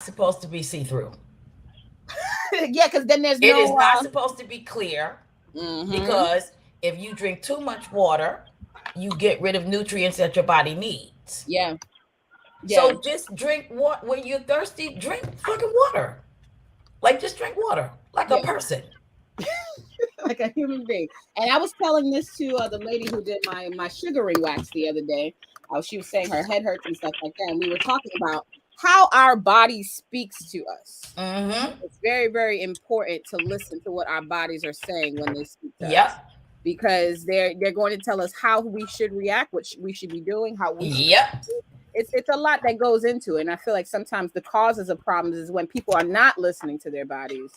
supposed to be see-through. Yeah, because then there's It is no. not supposed to be clear Mm-hmm. because if you drink too much water, you get rid of nutrients that your body needs. Yeah, yeah, So just drink water. When you're thirsty, drink fucking water. Like just drink water like a yeah. person. Like a human being. And I was telling this to the lady who did my sugaring wax the other day. She was saying her head hurts and stuff like that, and we were talking about how our body speaks to us. Mm-hmm. It's very, very important to listen to what our bodies are saying when they speak to us, Yep. because they're going to tell us how we should react, what we should be doing, how we should. Yep. It's a lot that goes into it, and I feel like sometimes the causes of problems is when people are not listening to their bodies.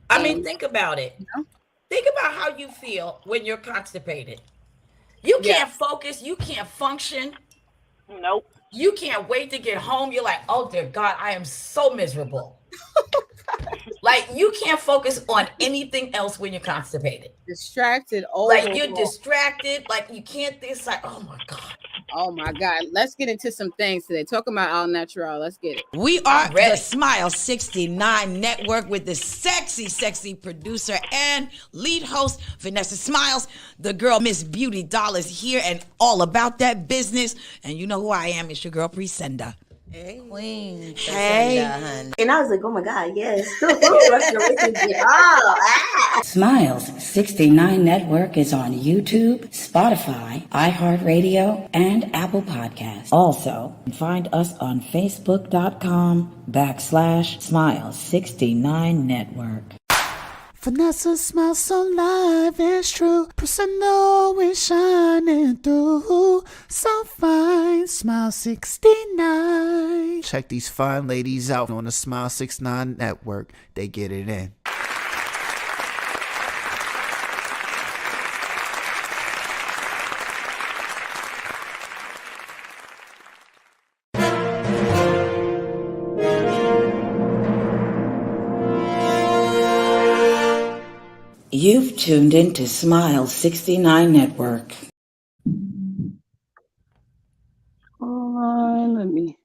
I mean, And think about it. you know, Think about how you feel when you're constipated. You yeah, can't focus. You can't function. Nope. You can't wait to get home. You're like, oh dear God, I am so miserable. Like you can't focus on anything else when you're constipated. distracted, Like you're overwhelmed. distracted. Like you can't think. It's like, oh my God. Oh my God. Let's get into some things today. Talking about all natural. Let's get it. We are ready. the Smile 69 Network with the sexy producer and lead host, Vanessa Smiles. The girl, Miss Beauty Doll, is here and all about that business. And you know who I am. It's your girl, Presenda. Hey, Queen. Hey. And I was like, oh my God, yes. Restoration get all. Smiles 69 Network is on YouTube, Spotify, iHeartRadio, and Apple Podcasts. Also, find us on Facebook.com/Smiles69 Network. Vanessa smiles so live, it's true. Priscilla is shining through. So fine, Smile 69. Check these fine ladies out on the Smile 69 Network. They get it in. You've tuned into Smile 69 Network. Let me.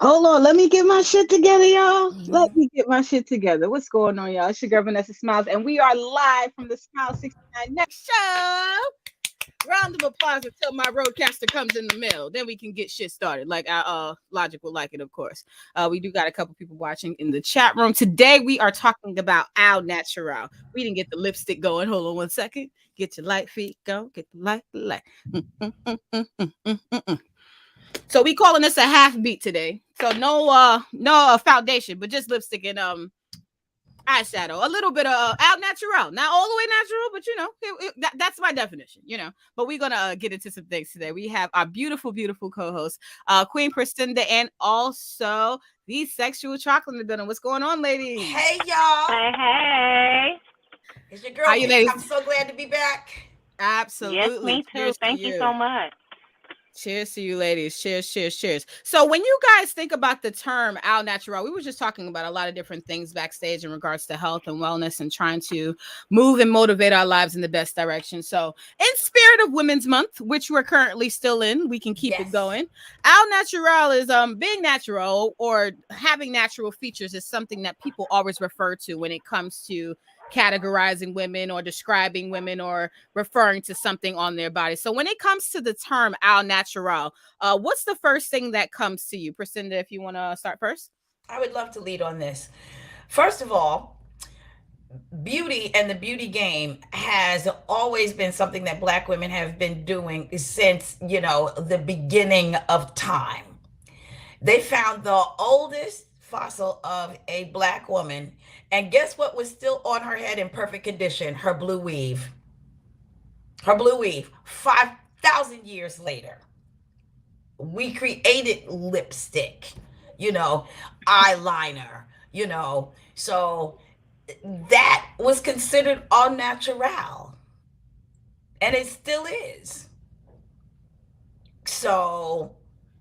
Hold on, let me get my shit together, y'all. Let me get my shit together. What's going on, y'all? It's your girl Vanessa Smiles, and we are live from the Smile 69 Next Show. Round of applause until my roadcaster comes in the mail. Then we can get shit started. Like our Logic will like it, of course. We do got a couple people watching in the chat room. Today we are talking about Al Natural. We didn't get the lipstick going. Hold on one second. Get your light feet go. Get the light. So we calling this a half beat today. So no foundation, but just lipstick and eyeshadow, a little bit of Al Natural, not all the way natural, but you know, that's my definition, you know. But we're gonna get into some things today. We have our beautiful co-host, Queen Priscinda, and also the Sexual Chocolate in the building. What's going on, ladies? Hey y'all. Hey. It's your girl. How you ladies? I'm so glad to be back. Absolutely. Yes, me too. Cheers Thank to you so much. Cheers to you, ladies. Cheers. So when you guys think about the term Al Natural, we were just talking about a lot of different things backstage in regards to health and wellness and trying to move and motivate our lives in the best direction. So in spirit of Women's Month, which we're currently still in, we can keep it going. Al Natural is being natural or having natural features is something that people always refer to when it comes to categorizing women or describing women or referring to something on their body. So when it comes to the term Al Natural, what's the first thing that comes to you? Priscinda, if you want to start first. I would love to lead on this. First of all, beauty and the beauty game has always been something that Black women have been doing since, you know, the beginning of time. They found the oldest fossil of a Black woman, and guess what was still on her head in perfect condition? Her blue weave. 5,000 years later, we created lipstick, you know, eyeliner, you know, so that was considered all natural, and it still is. So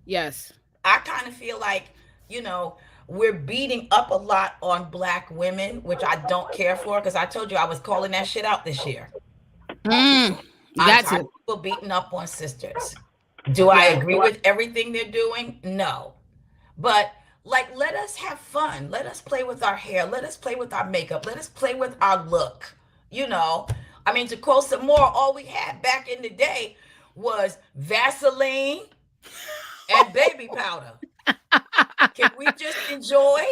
yes, I kind of feel like, you know, we're beating up a lot on Black women, which I don't care for, because I told you I was calling that shit out this year. you got I'm to. tired of people beating up on sisters. Do I Yeah. agree with everything they're doing? No. But like, let us have fun. Let us play with our hair. Let us play with our makeup. Let us play with our look. You know, I mean, to quote some more, all we had back in the day was Vaseline and baby powder. Can we just enjoy?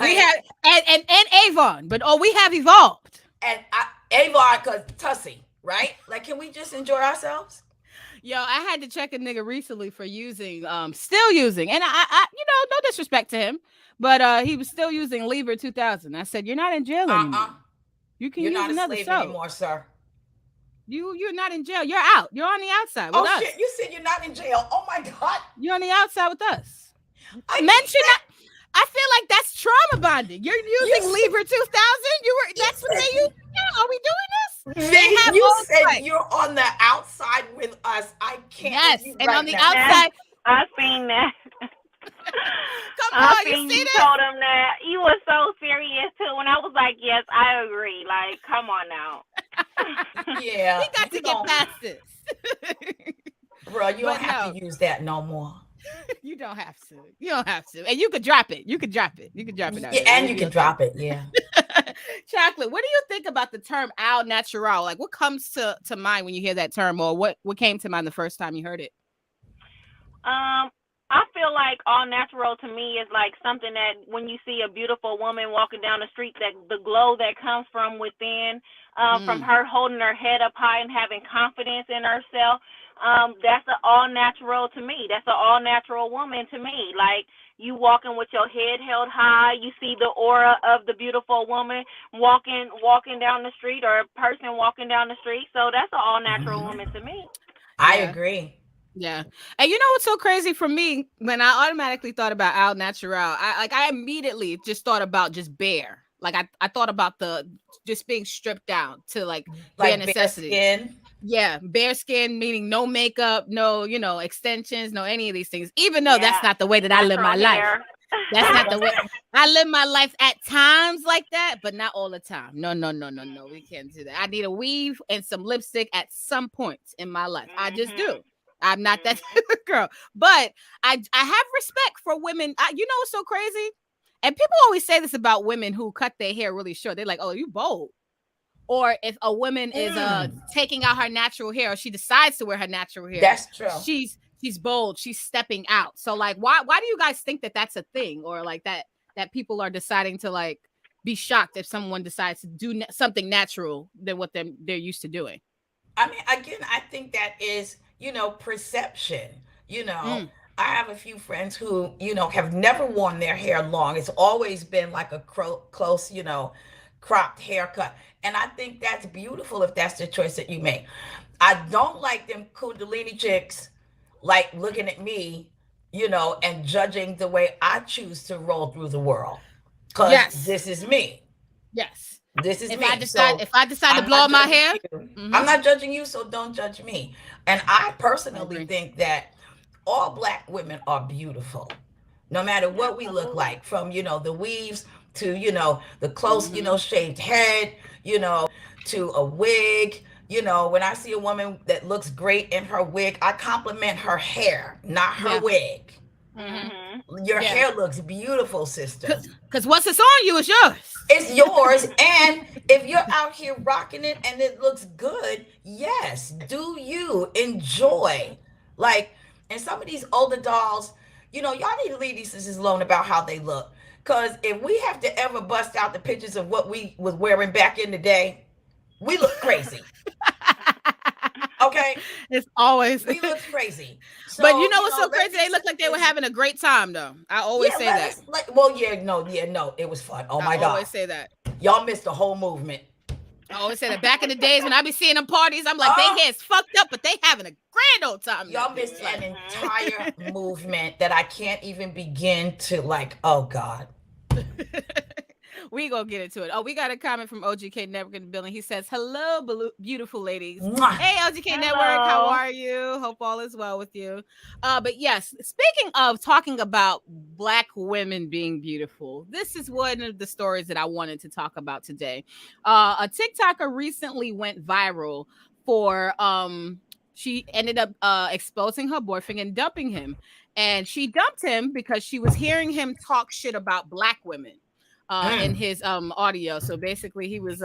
We have and Avon, but we have evolved. And Avon, cause Tussie, right? Like, can we just enjoy ourselves? Yo, I had to check a nigga recently for using, still using, and I no disrespect to him, but he was still using Libra 2000. I said, you're not in jail anymore. You can You're use not a another slave soap. anymore, sir. You're not in jail. You're out. You're on the outside with us. Shit! You said you're not in jail. Oh my God! You're on the outside with us. Men should not. I feel like that's trauma bonding. You're using Libra 2000. That's what they use. Are we doing this? You said you're on the outside with us. I can't. Yes, and right on the now. outside. I seen that. Come on, you see that? Told him that. You were so serious too. And I was like, yes, I agree. Like, come on now. Yeah. We got to get past this. Bro, you don't have to use that no more. You don't have to. You don't have to. And you could drop it. You could drop it. You could drop it out. Yeah, and you can drop it. Yeah. Chocolate, what do you think about the term au natural? Like, what comes to mind when you hear that term, or what came to mind the first time you heard it? I feel like all natural to me is like something that when you see a beautiful woman walking down the street, that the glow that comes from within, from her holding her head up high and having confidence in herself, that's an all natural to me. That's an all natural woman to me. Like, you walking with your head held high, you see the aura of the beautiful woman walking down the street, or a person walking down the street. So that's an all natural woman to me. I agree. Yeah. And you know what's so crazy for me? When I automatically thought about au natural, I immediately just thought about just bare. Like, I thought about the just being stripped down to like bare necessity. Bare skin. Yeah, bare skin, meaning no makeup, no, extensions, no any of these things. Even though that's not the way that I live my life. That's not the way I live my life at times like that, but not all the time. No. We can't do that. I need a weave and some lipstick at some point in my life. I just do. I'm not that girl, but I have respect for women. You know what's so crazy? And people always say this about women who cut their hair really short. They're like, "Oh, you bold." Or if a woman is taking out her natural hair, or she decides to wear her natural hair, that's true. She's bold. She's stepping out. So like, why do you guys think that that's a thing, or like that people are deciding to like be shocked if someone decides to do something natural than what they're used to doing? I mean, again, I think that is, perception. I have a few friends who, have never worn their hair long. It's always been like a close, cropped haircut. And I think that's beautiful if that's the choice that you make. I don't like them Kundalini chicks, like looking at me, and judging the way I choose to roll through the world. Because this is me. Yes. This is if me. If I decide to blow up my hair, I'm not judging you, so don't judge me. And I personally think that all Black women are beautiful, no matter what we look like, from, the weaves to, the close, shaved head, to a wig. When I see a woman that looks great in her wig, I compliment her hair, not her wig. Your hair looks beautiful, sister. Because once it's on you, it's yours. It's yours. And if you're out here rocking it and it looks good, yes, do you enjoy. Like, and some of these older dolls, y'all need to leave these sisters alone about how they look. Because if we have to ever bust out the pictures of what we was wearing back in the day, we look crazy. Okay? It's always. We look crazy. So, but you know what's so crazy? They look like they were having a great time, though. I always say that. It was fun. Oh, my God. I always say that. Y'all missed the whole movement. I always say that. Back in the days when I be seeing them parties, I'm like, they hair's fucked up, but they having a grand old time. Y'all missed an entire movement that I can't even begin to oh God. We gonna get into it. Oh, we got a comment from OGK Network in the building. He says, "Hello, beautiful ladies." Mwah. Hey, OGK Network, how are you? Hope all is well with you. But yes, speaking of talking about Black women being beautiful, this is one of the stories that I wanted to talk about today. A TikToker recently went viral for she ended up exposing her boyfriend and dumping him. And she dumped him because she was hearing him talk shit about black women in his audio. So basically he was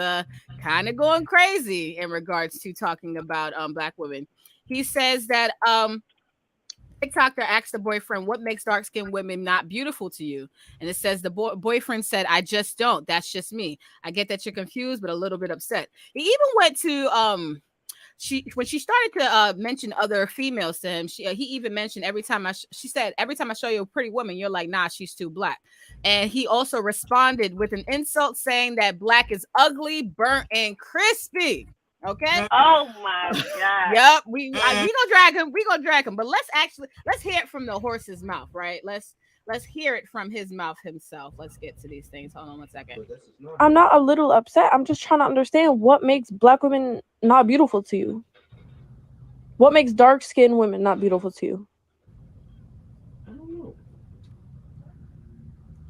kind of going crazy in regards to talking about black women. He says that TikToker asked the boyfriend, what makes dark-skinned women not beautiful to you? And it says the boyfriend said, I just don't. That's just me. I get that you're confused, but a little bit upset. He even went to when she started to mention other females to him, he even mentioned she said, every time I show you a pretty woman, you're like, nah, she's too black. And he also responded with an insult saying that black is ugly, burnt, and crispy. Okay. Oh my God. Yep. We gonna drag him. We gonna drag him. But let's hear it from the horse's mouth, right? Let's hear it from his mouth himself. Let's get to these things. Hold on one second. I'm not a little upset. I'm just trying to understand what makes black women not beautiful to you. What makes dark-skinned women not beautiful to you? I don't know.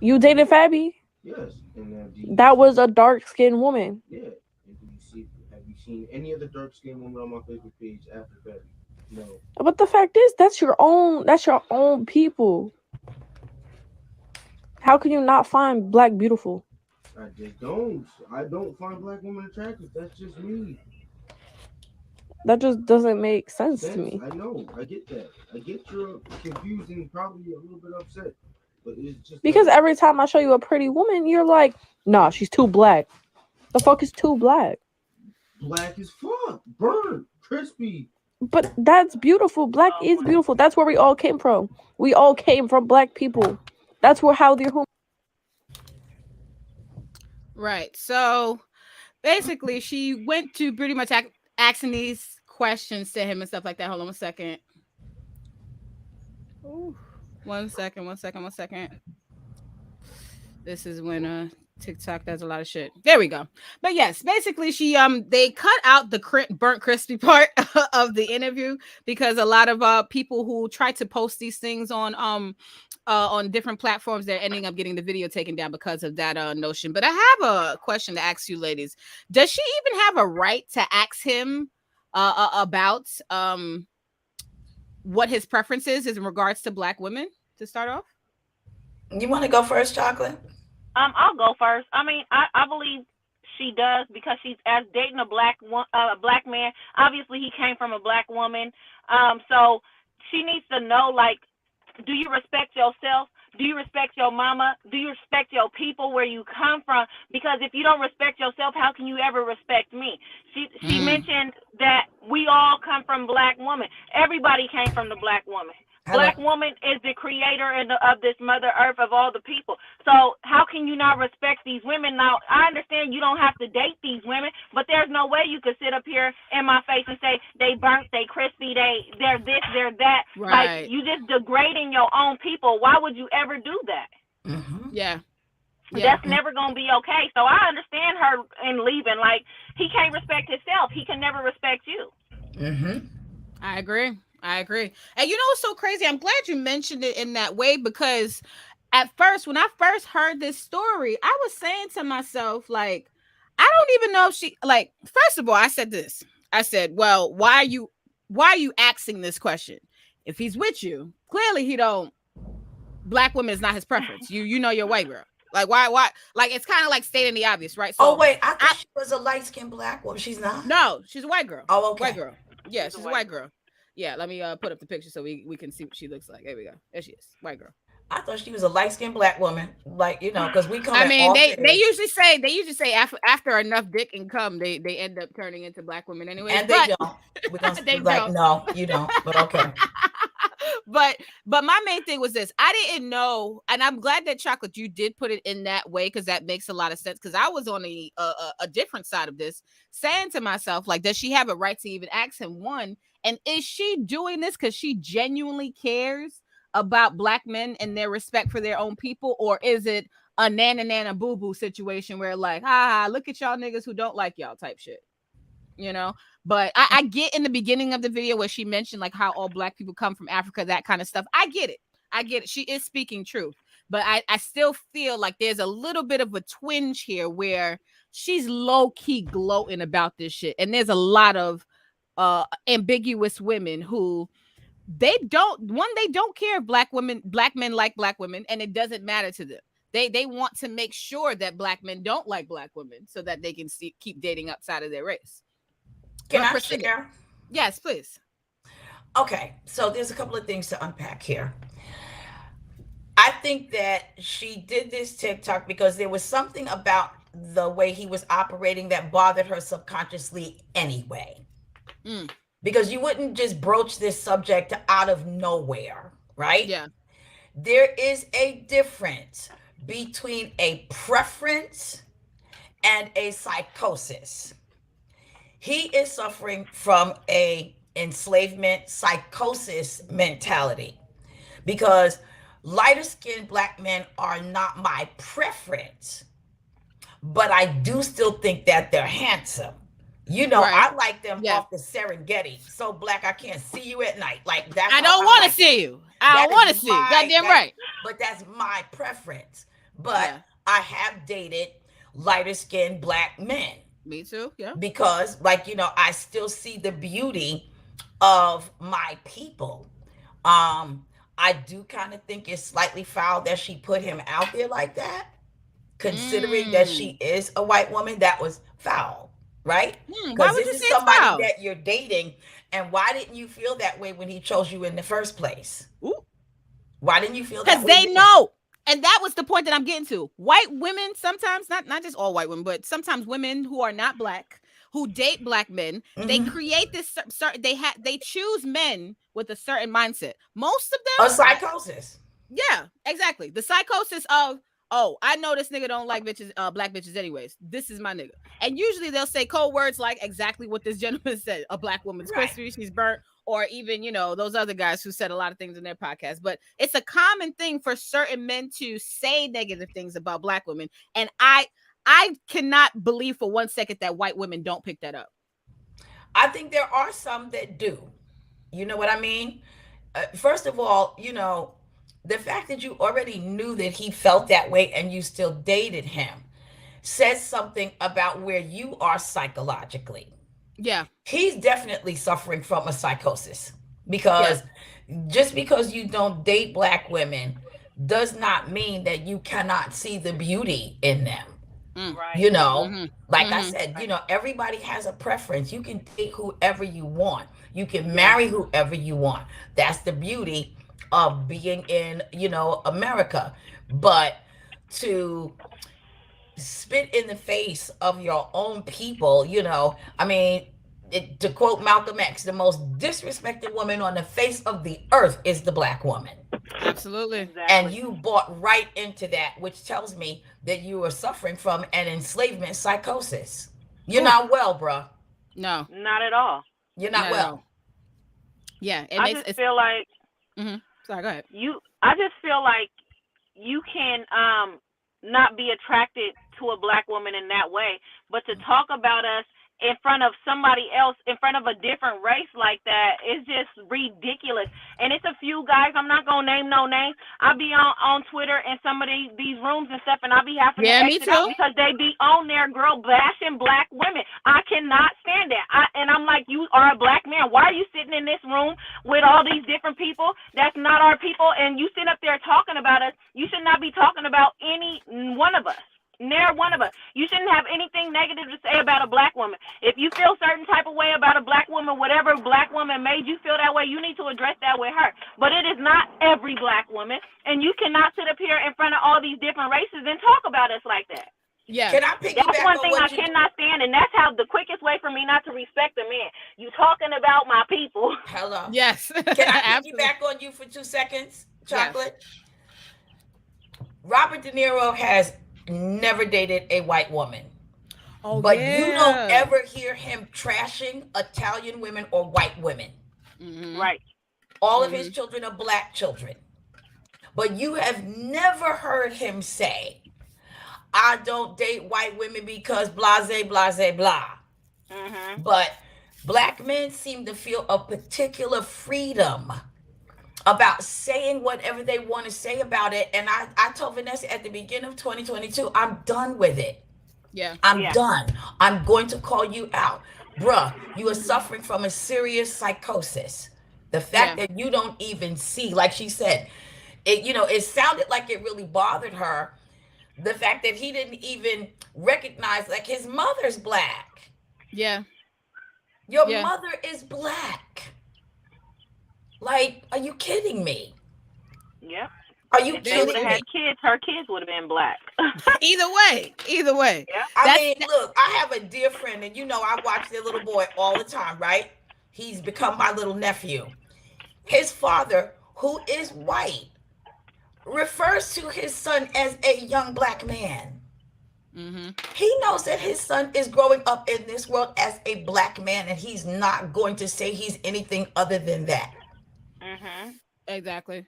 You dated Fabby? Yes. That was a dark-skinned woman. Yeah. And have you seen any other dark-skinned woman on my Facebook page after Fabby? No. But the fact is, that's your own people. How can you not find black beautiful? I just don't. I don't find black women attractive. That's just me. That just doesn't make sense to me. I know. I get that. I get you're confused and probably a little bit upset. But it's just because every time I show you a pretty woman, you're like, nah, she's too black. The fuck is too black? Black as fuck. Burnt. Crispy. But that's beautiful. Black is beautiful. That's where we all came from. We all came from black people. That's how they're home. Right. So basically, she went to pretty much asking these questions to him and stuff like that. Hold on 1 second. Ooh. 1 second. This is when TikTok does a lot of shit. There we go. But yes, basically they cut out the burnt crispy part of the interview because a lot of people who try to post these things on different platforms, they're ending up getting the video taken down because of that notion. But I have a question to ask you ladies. Does she even have a right to ask him about what his preference is in regards to black women to start off? You want to go first, Chocolate? I'll go first. I mean, I believe she does because she's as dating a black man. Obviously, he came from a black woman. So she needs to know, like, do you respect yourself? Do you respect your mama? Do you respect your people where you come from? Because if you don't respect yourself, how can you ever respect me? She mentioned that we all come from black women. Everybody came from the black woman. Black woman is the creator of this Mother Earth of all the people. So how can you not respect these women? Now, I understand you don't have to date these women, but there's no way you could sit up here in my face and say they burnt, they crispy, they're this, they're that. Right. Like, you just degrading your own people. Why would you ever do that? Mm-hmm. Yeah. That's never going to be okay. So I understand her in leaving. Like, he can't respect himself. He can never respect you. Mm-hmm. I agree. And you know what's so crazy? I'm glad you mentioned it in that way because at first, when I first heard this story, I was saying to myself, like, I don't even know if she, like, first of all, I said this. I said, well, why are you asking this question? If he's with you, clearly black women is not his preference. You know you're white girl. Like, why? Like, it's kind of like stating the obvious, right? So, oh, wait, I thought she was a light-skinned black woman. She's not? No, she's a white girl. Oh, okay. White girl. Yeah, she's a white girl. Yeah, let me put up the picture so we can see what she looks like. There we go. There she is, white girl. I thought she was a light-skinned black woman, like, you know, because we come. I mean, they usually say after enough dick and cum, they end up turning into black women anyway. And they don't. We're gonna they like, don't. No, you don't. But okay. But my main thing was this. I didn't know, and I'm glad that Chocolate, you did put it in that way because that makes a lot of sense. Because I was on a different side of this, saying to myself, like, does she have a right to even ask him one? And is she doing this because she genuinely cares about black men and their respect for their own people? Or is it a nana boo boo situation where, like, look at y'all niggas who don't like y'all type shit, you know? But I get in the beginning of the video where she mentioned, like, how all black people come from Africa, that kind of stuff. I get it. She is speaking truth. But I still feel like there's a little bit of a twinge here where she's low key gloating about this shit. And there's a lot of ambiguous women who they don't care if black men like black women, and it doesn't matter to them. They want to make sure that black men don't like black women so that they can keep dating outside of their race. Can I share? Yes, please. Okay, so there's a couple of things to unpack here. I think that she did this TikTok because there was something about the way he was operating that bothered her subconsciously anyway. Because you wouldn't just broach this subject out of nowhere, right? Yeah. There is a difference between a preference and a psychosis. He is suffering from a enslavement psychosis mentality because lighter skinned black men are not my preference, but I do still think that they're handsome. You know, right. I like them off the Serengeti. So black, I can't see you at night. Like that. I don't want to see you. I don't want to see you. Goddamn right. But that's my preference. But I have dated lighter skinned black men. Me too. Yeah. Because, like, you know, I still see the beauty of my people. I do kind of think it's slightly foul that she put him out there like that, considering that she is a white woman. That was foul. Right? Because this is somebody that you're dating. And why didn't you feel that way when he chose you in the first place? Ooh. Why didn't you feel that way? Because they know. And that was the point that I'm getting to. White women sometimes, not just all white women, but sometimes women who are not black, who date black men, they create this certain, they choose men with a certain mindset. Most of them. A psychosis. Yeah, exactly. The psychosis of, oh, I know this nigga don't like bitches, black bitches anyways. This is my nigga. And usually they'll say code words like exactly what this gentleman said. A black woman's crispy, she's burnt, or even, you know, those other guys who said a lot of things in their podcast. But it's a common thing for certain men to say negative things about black women. And I cannot believe for 1 second that white women don't pick that up. I think there are some that do. You know what I mean? First of all, you know, the fact that you already knew that he felt that way and you still dated him says something about where you are psychologically. Yeah. He's definitely suffering from a psychosis because just because you don't date black women does not mean that you cannot see the beauty in them. Right. You know, like I said, you know, everybody has a preference. You can date whoever you want. You can marry whoever you want. That's the beauty of being in, you know, America. But to spit in the face of your own people, you know, I mean, to quote Malcolm X, the most disrespected woman on the face of the earth is the black woman. Absolutely. Exactly. And you bought right into that, which tells me that you are suffering from an enslavement psychosis. You're not well, bruh. No. Not at all. You're not well. Yeah. I just feel like Sorry, go ahead. I just feel like you can not be attracted to a black woman in that way, but to talk about us in front of somebody else, in front of a different race like that, is just ridiculous. And it's a few guys, I'm not going to name no names. I'll be on Twitter and some of these rooms and stuff, and I'll be having to exit out because they be on there, girl, bashing black women. I cannot stand that. And I'm like, you are a black man. Why are you sitting in this room with all these different people? That's not our people. And you sit up there talking about us. You should not be talking about any one of us. Never one of us. You shouldn't have anything negative to say about a black woman. If you feel certain type of way about a black woman, whatever black woman made you feel that way, you need to address that with her. But it is not every black woman, and you cannot sit up here in front of all these different races and talk about us like that. Yeah. Can I piggyback That's one thing on I cannot stand, and that's how the quickest way for me not to respect a man. You talking about my people. Hello. Yes. Can I piggyback on you for 2 seconds, Chocolate? Yes. Robert De Niro has never dated a white woman. But you don't ever hear him trashing Italian women or white women. Right. All of his children are black children. But you have never heard him say, I don't date white women because blase, blase, blah. But black men seem to feel a particular freedom about saying whatever they want to say about it. And I told Vanessa at the beginning of 2022, I'm done with it. Yeah. I'm done. I'm going to call you out. bruh, you are suffering from a serious psychosis. The fact that you don't even see, like she said, it, it sounded like it really bothered her. The fact that he didn't even recognize, like, his mother's black. Yeah. Your mother is black. Like, are you kidding me? Yep. Are you If they would kidding have me? had kids, her kids would have been black. Either way. Yeah. I mean, look, I have a dear friend, and I watch their little boy all the time, right? He's become my little nephew. His father, who is white, refers to his son as a young black man. He knows that his son is growing up in this world as a black man, and he's not going to say he's anything other than that. Exactly.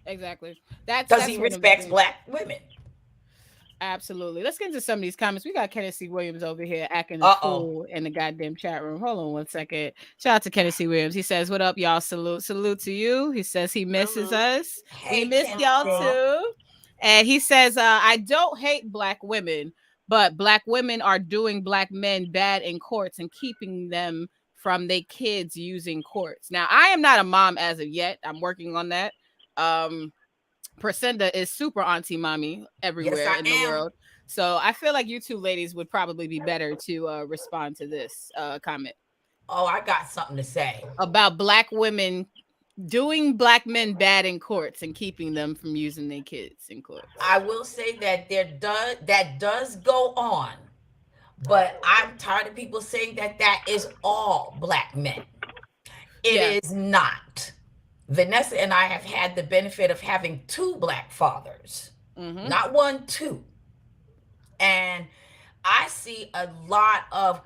That's because he respects black women. Absolutely. Let's get into some of these comments. We got Kenneth C. Williams over here acting a fool in the goddamn chat room. Hold on one second. Shout out to Kenneth C. Williams. He says, "What up, y'all? Salute to you." He says he misses us. Hey, we miss y'all too. And he says, "I don't hate black women, but black women are doing black men bad in courts and keeping them from their kids using courts." Now, I am not a mom as of yet. I'm working on that. Priscinda is super auntie mommy everywhere in the world. So I feel like you two ladies would probably be better to respond to this comment. Oh, I got something to say. About black women doing black men bad in courts and keeping them from using their kids in court. I will say that that does go on. But I'm tired of people saying that is all black men. It is not. Vanessa and I have had the benefit of having two black fathers. Not one, two. And I see a lot of,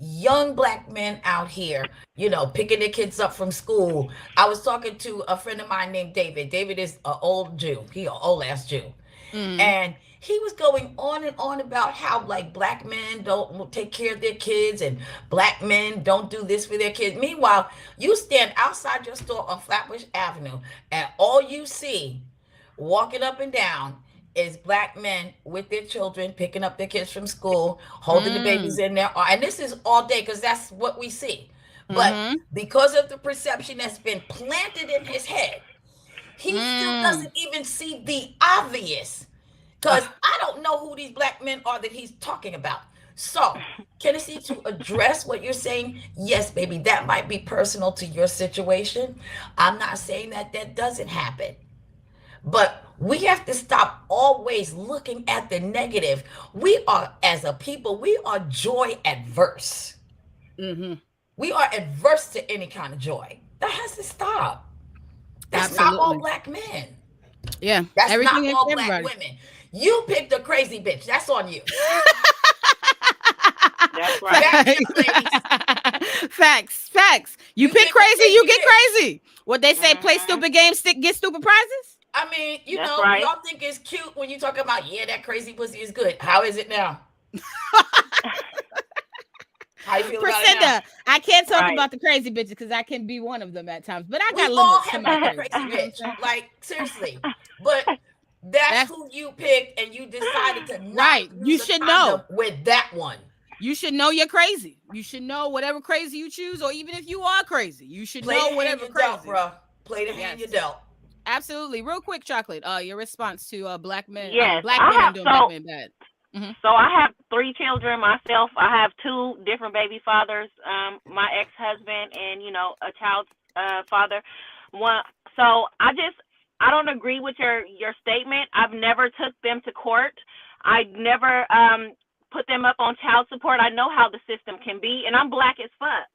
young black men out here, picking their kids up from school. I was talking to a friend of mine named David. David is an old Jew. He an old ass Jew. And he was going on and on about how, like, black men don't take care of their kids and black men don't do this for their kids. Meanwhile, you stand outside your store on Flatbush Avenue and all you see walking up and down is black men with their children, picking up their kids from school, holding the babies in there. And this is all day because that's what we see. But because of the perception that's been planted in his head, he still doesn't even see the obvious. Because I don't know who these black men are that he's talking about. So, Tennessee, to address what you're saying, yes, baby, that might be personal to your situation. I'm not saying that doesn't happen. But we have to stop always looking at the negative. We are, as a people, we are joy adverse. We are adverse to any kind of joy. That has to stop. That's not all black men. Yeah. That's not all black women. You picked a crazy bitch. That's on you. That's right. Facts. You pick crazy, you get crazy. What they say, play stupid games, get stupid prizes. I mean, y'all think it's cute when you talk about, that crazy pussy is good. How is it now? How you feel about it now? I can't talk about the crazy bitches because I can be one of them at times. But I got limits. All have that crazy bitch. Like, seriously. But that's who you picked, and you decided to not you should know with that one. You should know you're crazy. You should know whatever crazy you choose, or even if you are crazy, you should know whatever crazy. Dealt, bro. Play the hand you dealt. Absolutely. Real quick, Chocolate. Your response to black men. Yes, black women doing black men bad. So I have 3 children myself. I have 2 different baby fathers. My ex-husband and a child's father. One. So I don't agree with your statement. I've never took them to court. I never put them up on child support. I know how the system can be, and I'm black as fuck.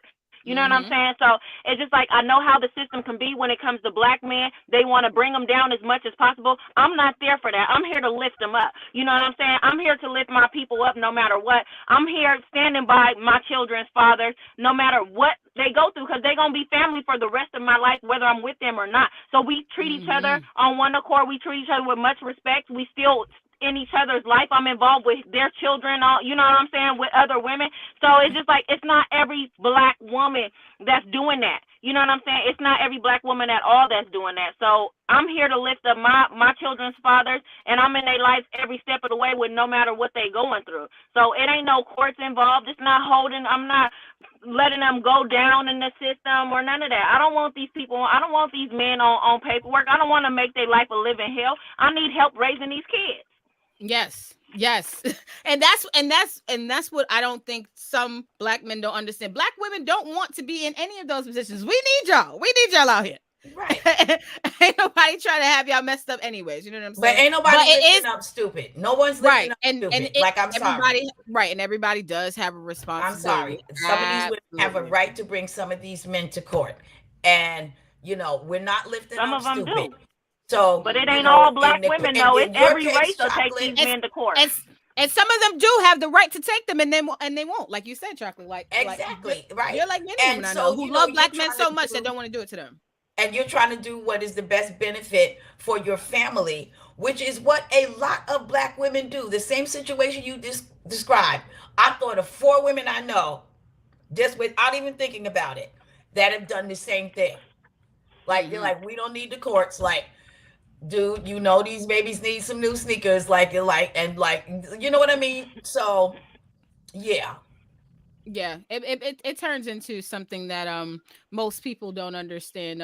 You know what I'm saying? So it's just like I know how the system can be when it comes to black men. They want to bring them down as much as possible. I'm not there for that. I'm here to lift them up. You know what I'm saying? I'm here to lift my people up no matter what. I'm here standing by my children's fathers no matter what they go through, because they're going to be family for the rest of my life, whether I'm with them or not. So we treat each other on one accord. We treat each other with much respect. We still in each other's life. I'm involved with their children, all, you know what I'm saying, with other women. So it's just like, it's not every black woman that's doing that. You know what I'm saying? It's not every black woman at all that's doing that. So I'm here to lift up my children's fathers, and I'm in their life every step of the way with no matter what they going through. So it ain't no courts involved. It's not holding. I'm not letting them go down in the system or none of that. I don't want these people. I don't want these men on paperwork. I don't want to make their life a living hell. I need help raising these kids. Yes. and that's what I don't think some black men don't understand. Black women don't want to be in any of those positions. We need y'all out here. Right. Ain't nobody trying to have y'all messed up anyways. You know what I'm saying? But ain't nobody lifting up stupid. No one's lifting up stupid. I'm sorry. Right. And everybody does have a responsibility. I'm sorry. Some of these women have a right to bring some of these men to court. And, we're not lifting some up of them stupid. do. So, but it ain't all black women, though. It's every race to take these men to court. And some of them do have the right to take them, and they won't, like you said, Chocolate. Exactly, right. You're like many women I know who love black men so much they don't want to do it to them. And you're trying to do what is the best benefit for your family, which is what a lot of black women do. The same situation you described. I thought of 4 women I know, just without even thinking about it, that have done the same thing. Like, they're like, we don't need the courts. Like, dude, these babies need some new sneakers. You know what I mean? So, yeah. Yeah, it turns into something that most people don't understand,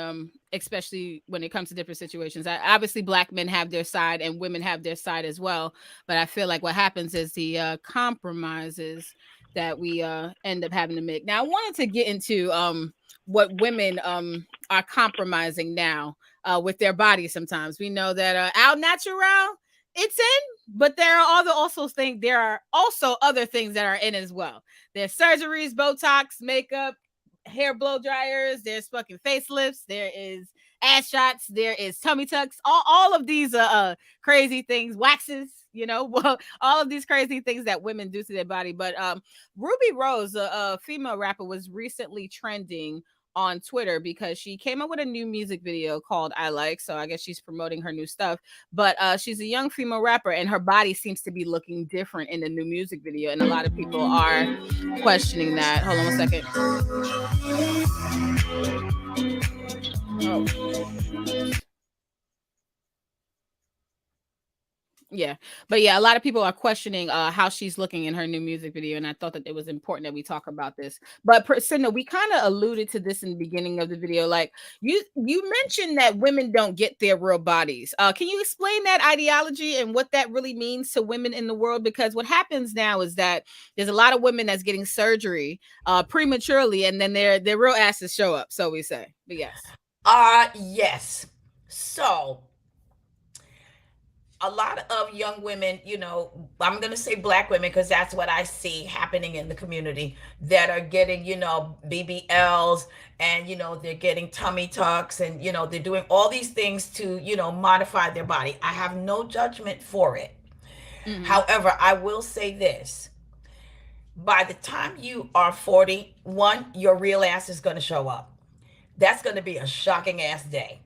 especially when it comes to different situations. Obviously, black men have their side and women have their side as well. But I feel like what happens is the compromises that we end up having to make. Now, I wanted to get into what women are compromising now with their bodies. Sometimes we know that our natural, it's in, but there are also other things that are in as well. There's surgeries, Botox, makeup, hair blow dryers, there's fucking facelifts, there is ass shots, there is tummy tucks, all of these crazy things, waxes, all of these crazy things that women do to their body. But Ruby Rose, a female rapper, was recently trending on Twitter because she came up with a new music video called I Like. So I guess she's promoting her new stuff. But she's a young female rapper and her body seems to be looking different in the new music video. And a lot of people are questioning that. Hold on one second. Oh. Yeah, but a lot of people are questioning how she's looking in her new music video, and I thought that it was important that we talk about this. But Priscilla, we kind of alluded to this in the beginning of the video. Like you mentioned that women don't get their real bodies. Can you explain that ideology and what that really means to women in the world? Because what happens now is that there's a lot of women that's getting surgery prematurely, and then their real asses show up. So we say, but yes. Yes. So a lot of young women, I'm going to say black women because that's what I see happening in the community, that are getting, BBLs and, they're getting tummy tucks and, they're doing all these things to, modify their body. I have no judgment for it. Mm-hmm. However, I will say this. By the time you are 41, your real ass is going to show up. That's going to be a shocking ass day.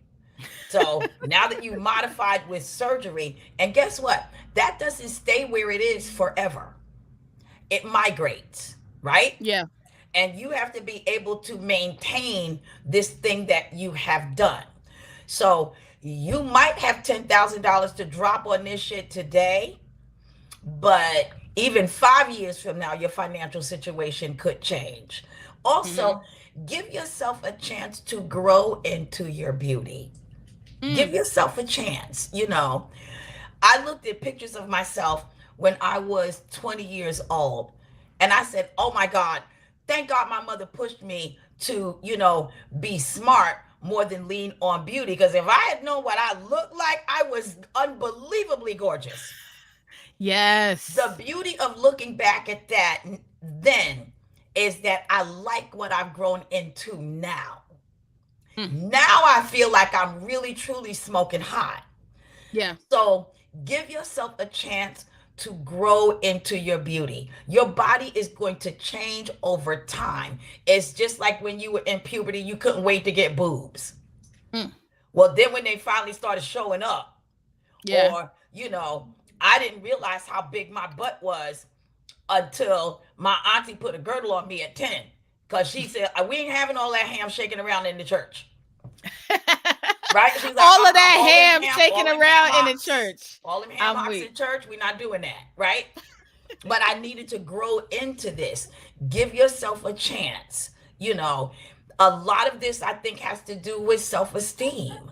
So now that you modified with surgery, and guess what? That doesn't stay where it is forever. It migrates, right? Yeah. And you have to be able to maintain this thing that you have done. So you might have $10,000 to drop on this shit today, but even 5 years from now, your financial situation could change. Also, give yourself a chance to grow into your beauty. Give yourself a chance. I looked at pictures of myself when I was 20 years old, and I said, oh my God, thank God my mother pushed me to, be smart more than lean on beauty. Because if I had known what I looked like, I was unbelievably gorgeous. Yes. The beauty of looking back at that then is that I like what I've grown into now. Now I feel like I'm really, truly smoking hot. Yeah. So give yourself a chance to grow into your beauty. Your body is going to change over time. It's just like when you were in puberty, you couldn't wait to get boobs. Well, then when they finally started showing up, or, I didn't realize how big my butt was until my auntie put a girdle on me at 10. Because she said, we ain't having all that ham shaking around in the church. Right? She's like, All of that all ham shaking all them around ham in the hocks. church. All them ham I'm hocks weak. in church, we're not doing that. Right? But I needed to grow into this. Give yourself a chance. You know, a lot of this I think has to do with self-esteem.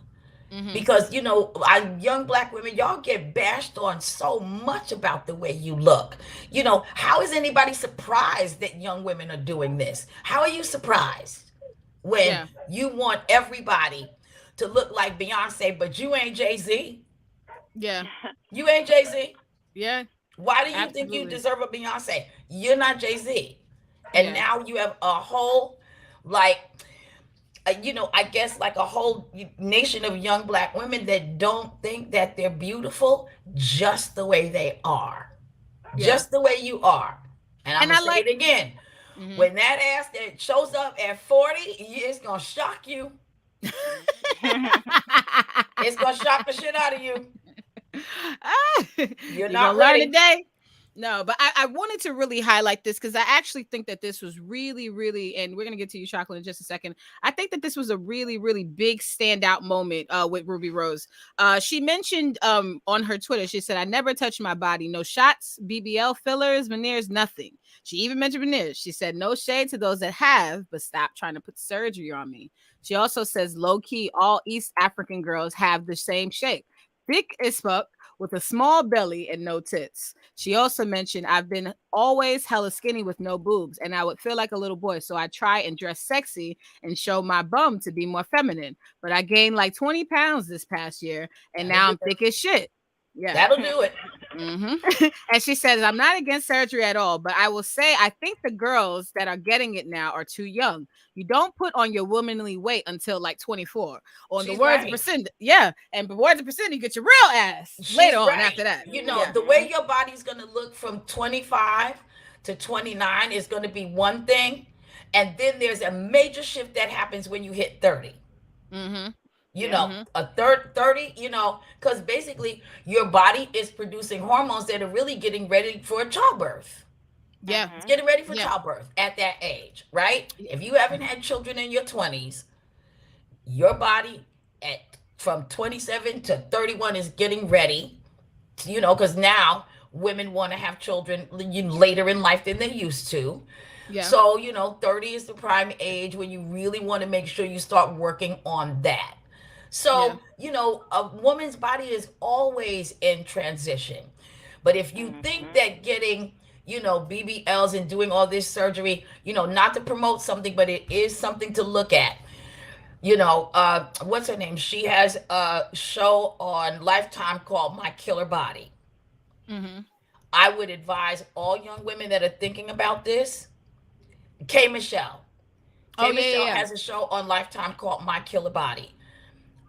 Because, you know, our young black women, y'all get bashed on so much about the way you look. You know, how is anybody surprised that young women are doing this? How are you surprised when Yeah. you want everybody to look like Beyonce, but you ain't Jay-Z? Yeah. You ain't Jay-Z. Yeah. Why do you think you Absolutely. deserve a Beyonce? You're not Jay-Z. And Yeah. now you have a whole, like, you know, I guess like a whole nation of young black women that don't think that they're beautiful just the way they are. Yeah. Just the way you are. And I'm And going I to say like- it again. When that ass that shows up at 40, it's going to shock you. It's going to shock the shit out of you. You're not gonna learn ready. today. No, but I wanted to really highlight this because I actually think that this was really, really, and we're gonna get to you, Chocolate, in just a second. I think that this was a really, really big standout moment with Ruby Rose. She mentioned on her Twitter, she said, "I never touched my body, no shots, BBL, fillers, veneers, nothing." She even mentioned veneers. She said, "No shade to those that have, but stop trying to put surgery on me." She also says, "Low key, all East African girls have the same shape, thick as fuck, with a small belly and no tits." She also mentioned, "I've been always hella skinny with no boobs, and I would feel like a little boy, so I try and dress sexy and show my bum to be more feminine. But I gained like 20 pounds this past year, and now I'm thick as shit." Yeah. That'll do it. And she says, "I'm not against surgery at all, but I will say I think the girls that are getting it now are too young. You don't put on your womanly weight until like 24. On the She's words right. of Priscilla, yeah, and the words of Priscilla, you get your real ass later on right. after that. You know, Yeah. the way your body's going to look from 25 to 29 is going to be one thing. And then there's a major shift that happens when you hit 30. You know, a 30, you know, because basically your body is producing hormones that are really getting ready for childbirth. Yeah. It's getting ready for childbirth at that age, right? If you haven't had children in your 20s, your body from 27 to 31 is getting ready, you know, because now women want to have children later in life than they used to. Yeah. So, you know, 30 is the prime age when you really want to make sure you start working on that. So, you know, a woman's body is always in transition. But if you think that getting, you know, BBLs and doing all this surgery, you know, not to promote something, but it is something to look at. You know, what's her name? She has a show on Lifetime called My Killer Body. I would advise all young women that are thinking about this. K. Michelle. Michelle has a show on Lifetime called My Killer Body.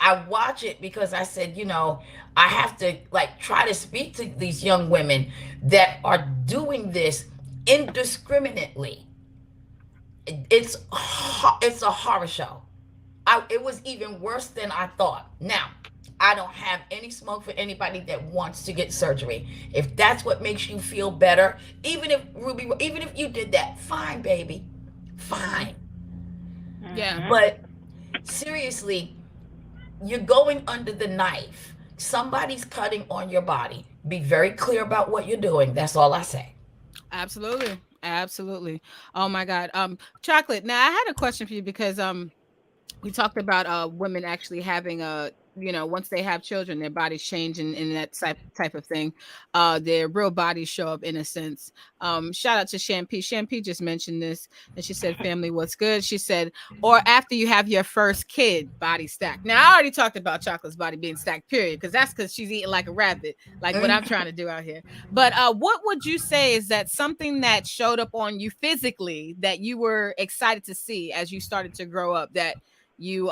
I watch it because I said, you know, I have to like try to speak to these young women that are doing this indiscriminately. It's a horror show. It was even worse than I thought. Now, I don't have any smoke for anybody that wants to get surgery. If that's what makes you feel better, even if you did that, fine, baby, fine. Yeah. But seriously, you're going under the knife. Somebody's cutting on your body. Be very clear about what you're doing. That's all I say. Absolutely. Absolutely. Oh my God. Chocolate. Now I had a question for you because we talked about women actually having you know, once they have children, their bodies change and that type of thing. Their real bodies show up in a sense. Shout out to Shampoo. Shampoo just mentioned this and she said, "Family, what's good?" She said, "Or after you have your first kid, body stacked." Now I already talked about Chocolate's body being stacked, period, because she's eating like a rabbit, like what I'm trying to do out here. But what would you say is that something that showed up on you physically that you were excited to see as you started to grow up that you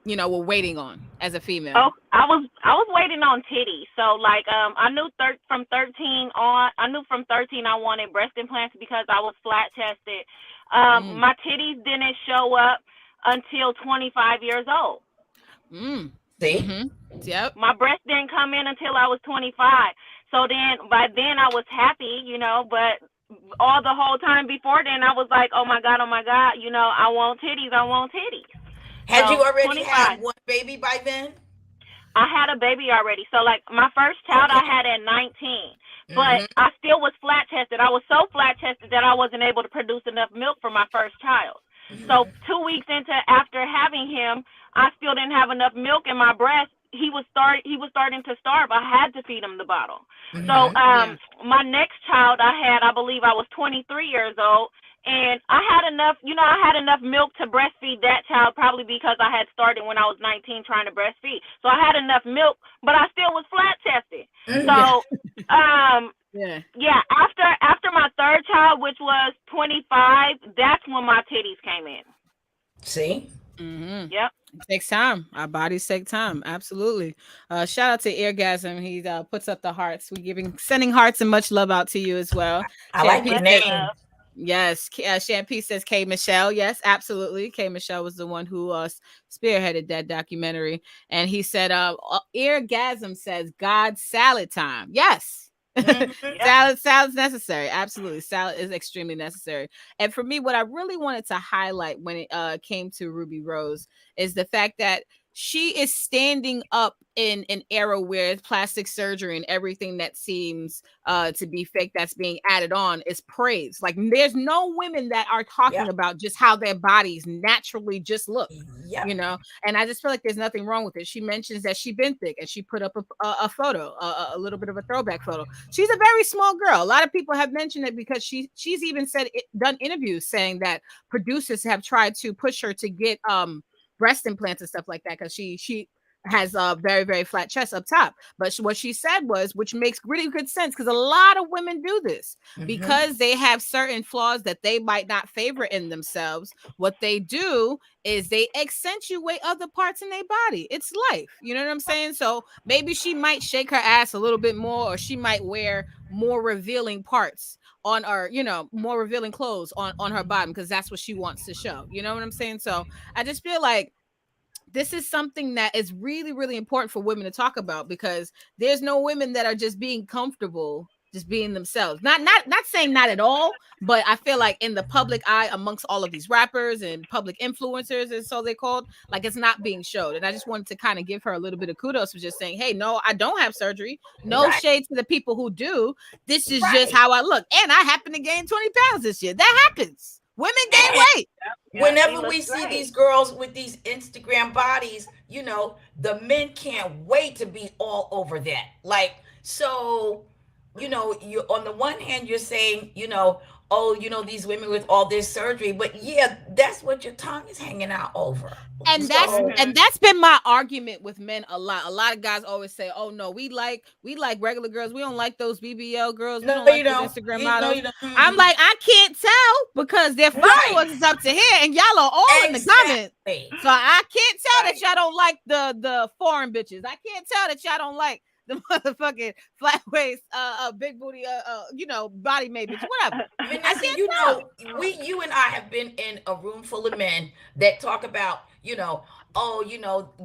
you know, were waiting on as a female? Oh, I was waiting on titties. So like I knew from 13 I wanted breast implants because I was flat tested. My titties didn't show up until 25 years old. See? Yep. My breast didn't come in until I was 25. So then, by then I was happy, but all the whole time before then I was like, oh my God, I want titties. Had you So already 25. had one baby by then? I had a baby already. So like my first child I had at 19. But I still was flat chested. I was so flat chested that I wasn't able to produce enough milk for my first child. So 2 weeks after having him, I still didn't have enough milk in my breast. He was starting to starve. I had to feed him the bottle. So my next child I believe I was 23 years old. And I had enough milk to breastfeed that child, probably because I had started when I was 19 trying to breastfeed. So I had enough milk, but I still was flat chested. So, after my third child, which was 25, that's when my titties came in. See? Yep. It takes time. Our bodies take time. Absolutely. Shout out to Eargasm. He puts up the hearts. Sending hearts and much love out to you as well. I like your name. Yes, Shampoo says K. Michelle. Yes, absolutely. K. Michelle was the one who spearheaded that documentary, and he said, "Eargasm says God salad time." Yes, salad's necessary. Absolutely, salad is extremely necessary. And for me, what I really wanted to highlight when it came to Ruby Rose is the fact that she is standing up in an era where plastic surgery and everything that seems to be fake that's being added on is praised. Like there's no women that are talking about just how their bodies naturally just look, and I just feel like there's nothing wrong with it. She mentions that she's been thick and she put up a photo, a little bit of a throwback photo. She's a very small girl. A lot of people have mentioned it because she's even done interviews saying that producers have tried to push her to get breast implants and stuff like that because she has a very, very flat chest up top. But what she said was, which makes really good sense, because a lot of women do this because they have certain flaws that they might not favor in themselves. What they do is they accentuate other parts in their body. It's life. You know what I'm saying? So maybe she might shake her ass a little bit more, or she might wear more revealing parts on her, more revealing clothes on her bottom because that's what she wants to show. You know what I'm saying? So I just feel like this is something that is really, really important for women to talk about, because there's no women that are just being comfortable, just being themselves. Not saying not at all, but I feel like in the public eye, amongst all of these rappers and public influencers, and so they're called, like it's not being showed. And I just wanted to kind of give her a little bit of kudos for just saying, hey, no, I don't have surgery. No shade to the people who do. This is just how I look. And I happen to gain 20 pounds this year. That happens. Women gain weight. Whenever we see these girls with these Instagram bodies, the men can't wait to be all over that. Like, so, you on the one hand, you're saying, these women with all this surgery, but that's what your tongue is hanging out over. And that's been my argument with men a lot. A lot of guys always say, "Oh no, we like regular girls. We don't like those BBL girls. We don't like those Instagram models." I'm like, I can't tell because their followers is up to here, and y'all are all in the comments. So I can't tell that y'all don't like the foreign bitches. I can't tell that y'all don't like the motherfucking flat waist, big booty, body made bitch, whatever. Vanessa, you and I have been in a room full of men that talk about,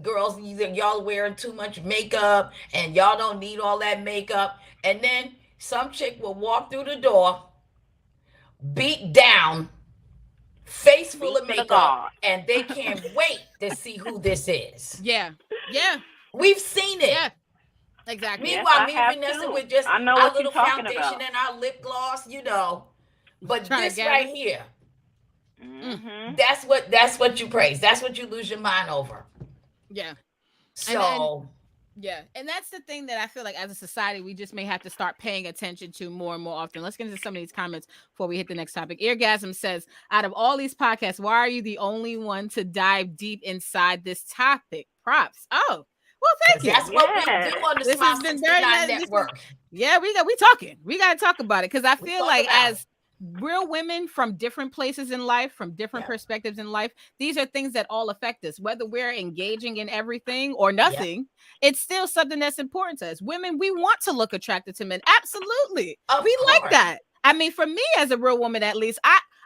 girls, y'all wearing too much makeup and y'all don't need all that makeup. And then some chick will walk through the door, beat down, face full of makeup, and they can't wait to see who this is. Yeah. We've seen it. Yeah. Exactly. Meanwhile, me and Vanessa with just our little foundation and our lip gloss, but this right here, that's what you praise. That's what you lose your mind over. Yeah. So. And that's the thing that I feel like as a society, we just may have to start paying attention to more and more often. Let's get into some of these comments before we hit the next topic. Eargasm says, out of all these podcasts, why are you the only one to dive deep inside this topic? Props. Oh. Well, thank you. That's what we do on the Smile 69 Network. We talking. We got to talk about it because I feel like as real women from different places in life, from different perspectives in life, these are things that all affect us. Whether we're engaging in everything or nothing, it's still something that's important to us. Women, we want to look attractive to men. Absolutely. We like that. I mean, for me as a real woman, at least,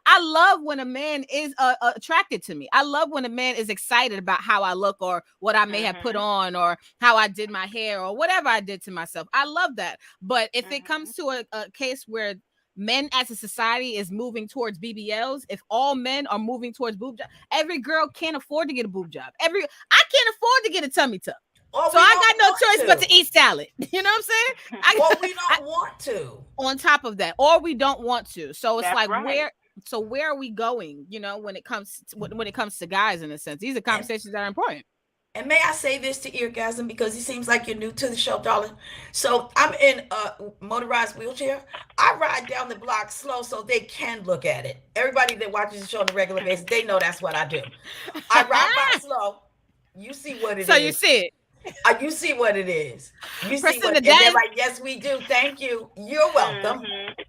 I love when a man is attracted to me. I love when a man is excited about how I look or what I may have put on or how I did my hair or whatever I did to myself. I love that. But if it comes to a case where men as a society is moving towards BBLs, if all men are moving towards boob job, every girl can't afford to get a boob job. I can't afford to get a tummy tuck. So I got no choice but to eat salad. You know what I'm saying? Or we don't want to. On top of that, or we don't want to. So it's That's like right. where are we going? You know, when it comes to guys, in a sense, these are conversations that are important. And may I say this to Eargasm, because it seems like you're new to the show, darling. So I'm in a motorized wheelchair. I ride down the block slow so they can look at it. Everybody that watches the show on a regular basis, they know that's what I do. I ride by slow. You see what it is. So you see it. You see what it is. You see Priscilla, what, and they're like, yes, we do. Thank you. You're welcome.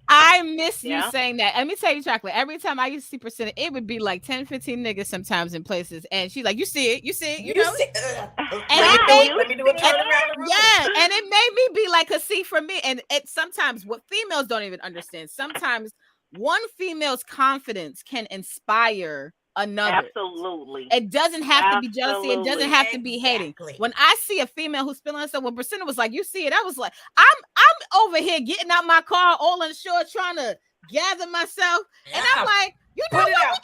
I miss you saying that. Let me tell you, Chocolate, every time I used to see Priscilla, it would be like 10, 15 niggas sometimes in places. And she's like, you see it, you know? See, and let me do a turnaround. Yeah, and it made me be like, cause see, for me, and it sometimes what females don't even understand, sometimes one female's confidence can inspire another. Absolutely. It doesn't have to be jealousy. It doesn't have to be hating. When I see a female who's feeling herself, when Priscilla was like, you see it, I was like, I'm over here getting out my car all unsure, trying to gather myself. And I'm like, you know what?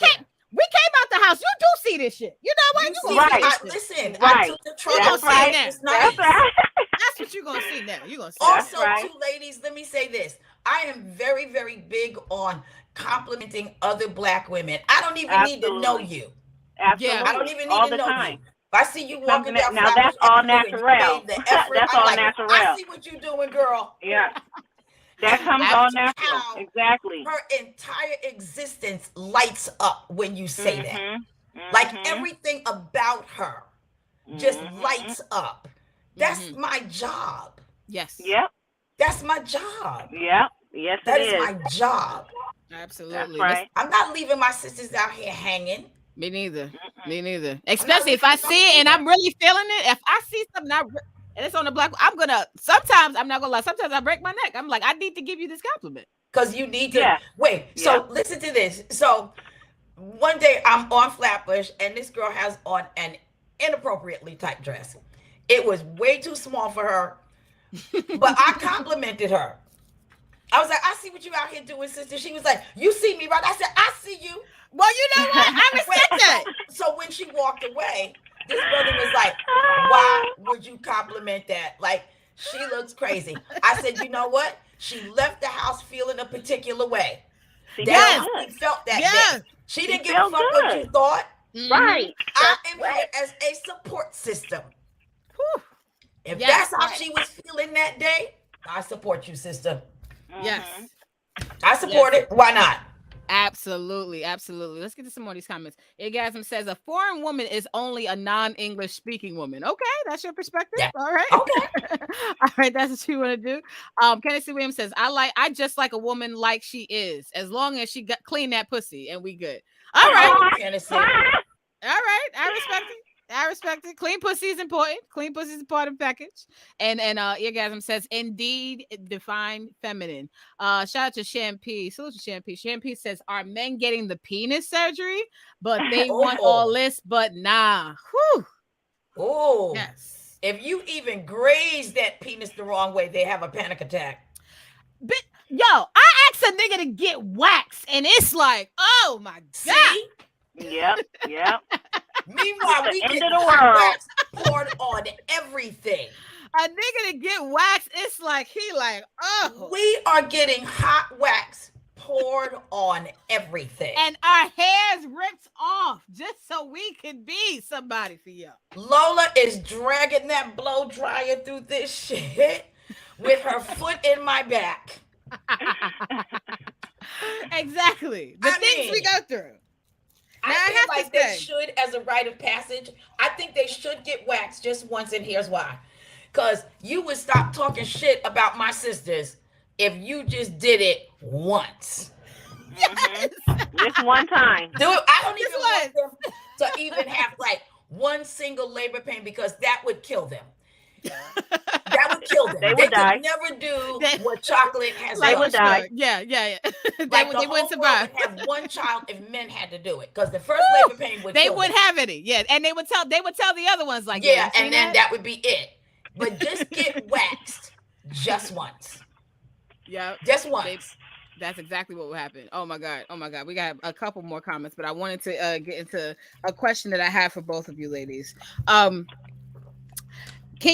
We came out the house. You do see this shit. You know what? You right. Listen, I took the truck. That's right. That's right. That's what you're gonna see now. You're gonna see. Also, too, ladies, let me say this. I am very, very big on complimenting other Black women. I don't even need to know you. Absolutely. I don't even need all to the know time. you. If I see you walking down, now that's all natural. That's all natural. I see what you're doing, girl. Yeah. That comes all natural. Exactly. Her entire existence lights up when you say that. Like everything about her just lights up. That's my job. Yes. Yep. That's my job. Yep. Yes, that is my job. Absolutely. That's right. I'm not leaving my sisters out here hanging. Me neither. Me neither. Especially if I see it and I'm really feeling it. If I see something and it's on the Black, sometimes I'm not gonna lie. Sometimes I break my neck. I'm like, I need to give you this compliment. Because you need to wait. So listen to this. So one day I'm on Flatbush and this girl has on an inappropriately tight dress. It was way too small for her, but I complimented her. I was like, I see what you out here doing, sister. She was like, you see me, right? I said, I see you. Well, you know what? I respect that. So when she walked away, this brother was like, why would you compliment that? Like, she looks crazy. I said, you know what? She left the house feeling a particular way. She felt that day. She didn't give a fuck what you thought. Right. I am here as a support system. Whew. If that's how she was feeling that day, I support you, sister. Yes. I support it. Why not? Absolutely. Absolutely. Let's get to some more of these comments. Orgasm says a foreign woman is only a non-English speaking woman. Okay, that's your perspective. Yeah. All right. Okay. All right, that's what you want to do. Kenneth C. Williams says, I just like a woman like she is, as long as she got clean that pussy and we good. All right. Kenneth. All right. I respect it. I respect it. Clean pussy is important. Clean pussy is a part of the package. And Orgasm says, indeed, define feminine. Shout out to Shampoo. Salute to Shampoo. Shampoo says, are men getting the penis surgery? But they want all this, but nah. Whew. Oh. Yes. If you even graze that penis the wrong way, they have a panic attack. But yo, I asked a nigga to get waxed, and it's like, oh my God. Yep. Meanwhile, we get wax poured on everything. A nigga to get waxed, it's like he like, oh. We are getting hot wax poured on everything. And our hair's ripped off just so we can be somebody for you. Lola is dragging that blow dryer through this shit with her foot in my back. Exactly. The things we go through. Now, I feel like they should, as a rite of passage, I think they should get waxed just once, and here's why. Because you would stop talking shit about my sisters if you just did it once. Yes. Just one time. Do it. I don't even want them to even have like one single labor pain, because that would kill them. That would kill them. They would die. Could never do what Chocolate has done. They would die. Yeah. Like they the wouldn't whole world survive. would have one child if men had to do it, because the first labor pain would They kill wouldn't them. have any. Yeah, and they would tell the other ones like, Yeah, you seen and then that would be it. But just get waxed just once. Yeah, Just once. that's exactly what would happen. Oh my god. We got a couple more comments, but I wanted to get into a question that I have for both of you ladies. Can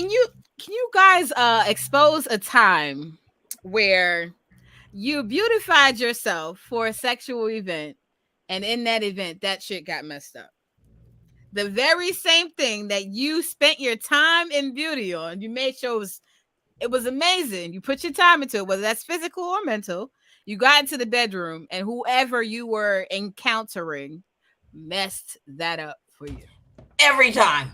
you guys expose a time where you beautified yourself for a sexual event, and in that event that shit got messed up? The very same thing that you spent your time in beauty on, you made sure it was amazing. You put your time into it, whether that's physical or mental. You got into the bedroom, and whoever you were encountering messed that up for you. Every time.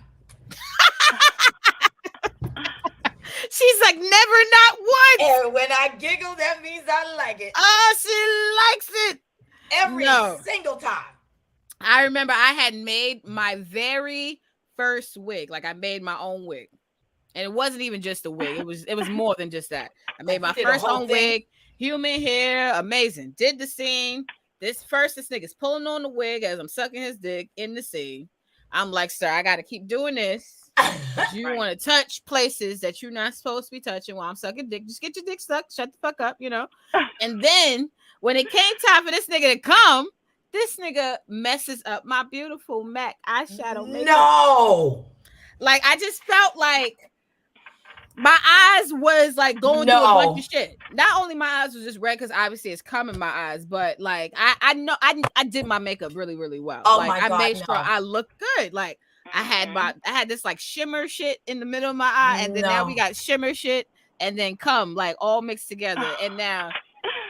She's like, never, not once. And when I giggle, that means I like it. Oh, she likes it. Every single time. I remember I had made my very first wig. Like, I made my own wig. And it wasn't even just a wig. It was more than just that. I made my first own wig, human hair, amazing. Did the scene. This nigga's pulling on the wig as I'm sucking his dick in the scene. I'm like, sir, I got to keep doing this. You want to touch places that you're not supposed to be touching while I'm sucking dick. Just get your dick sucked. Shut the fuck up, And then when it came time for this nigga to come, this nigga messes up my beautiful MAC eyeshadow makeup. No. Like, I just felt like my eyes was like going through a bunch of shit. Not only my eyes was just red because obviously it's cum in my eyes, but like I know I did my makeup really, really well. Oh like my God, I made sure I looked good. Like I had this like shimmer shit in the middle of my eye, and then now we got shimmer shit and then cum like all mixed together. And now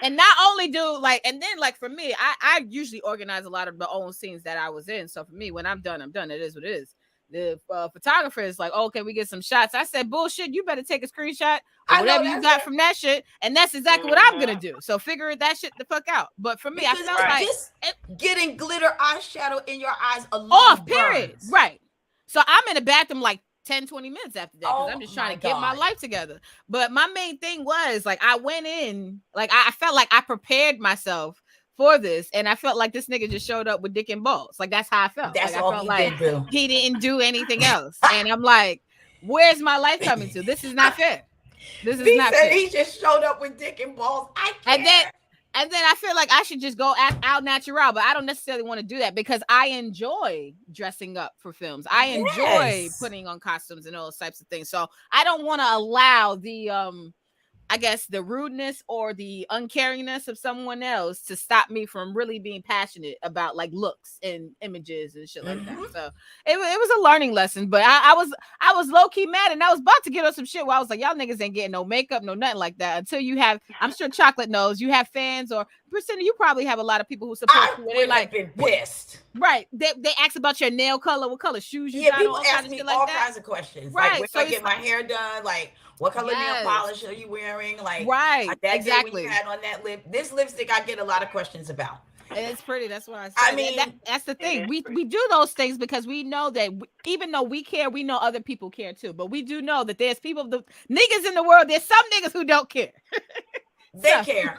and not only do like, and then like for me, I usually organize a lot of the own scenes that I was in. So for me, when I'm done, I'm done. It is what it is. The photographer is like, oh, can we get some shots? I said, bullshit, you better take a screenshot of whatever you got from that shit. And that's exactly what I'm going to do. So figure that shit the fuck out. But for me, I felt like just getting glitter eyeshadow in your eyes alone off, period. burns. Right. So I'm in the bathroom like 10, 20 minutes after that because I'm just trying to get my God. life together. But my main thing was like, I went in, like I felt like I prepared myself for this, and I felt like this nigga just showed up with dick and balls. Like that's how I felt. That's like, all I felt he like did, boo. He didn't do anything else, and I'm like, "Where's my life coming to? This is not fair. This is not fair." He just showed up with dick and balls. I can't. And then I feel like I should just go out natural, but I don't necessarily want to do that because I enjoy dressing up for films. I enjoy putting on costumes and all those types of things. So I don't want to allow the I guess the rudeness or the uncaringness of someone else to stop me from really being passionate about like looks and images and shit like that. So it was a learning lesson, but I was low key mad, and I was about to get on some shit where I was like, y'all niggas ain't getting no makeup, no nothing like that until you have. I'm sure Chocolate knows you have fans, or Priscilla, you probably have a lot of people who support you. They like been pissed. Right. They ask about your nail color, what color shoes you got. People all ask me all kinds of questions. Right. Like, when I get my hair done, like, what color nail polish are you wearing? Like, that day when you had on that lip. This lipstick, I get a lot of questions about. And it's pretty. That's what I said. I mean, that's the thing. We do those things because we know that even though we care, we know other people care too. But we do know that there's people, the niggas in the world. There's some niggas who don't care. They care.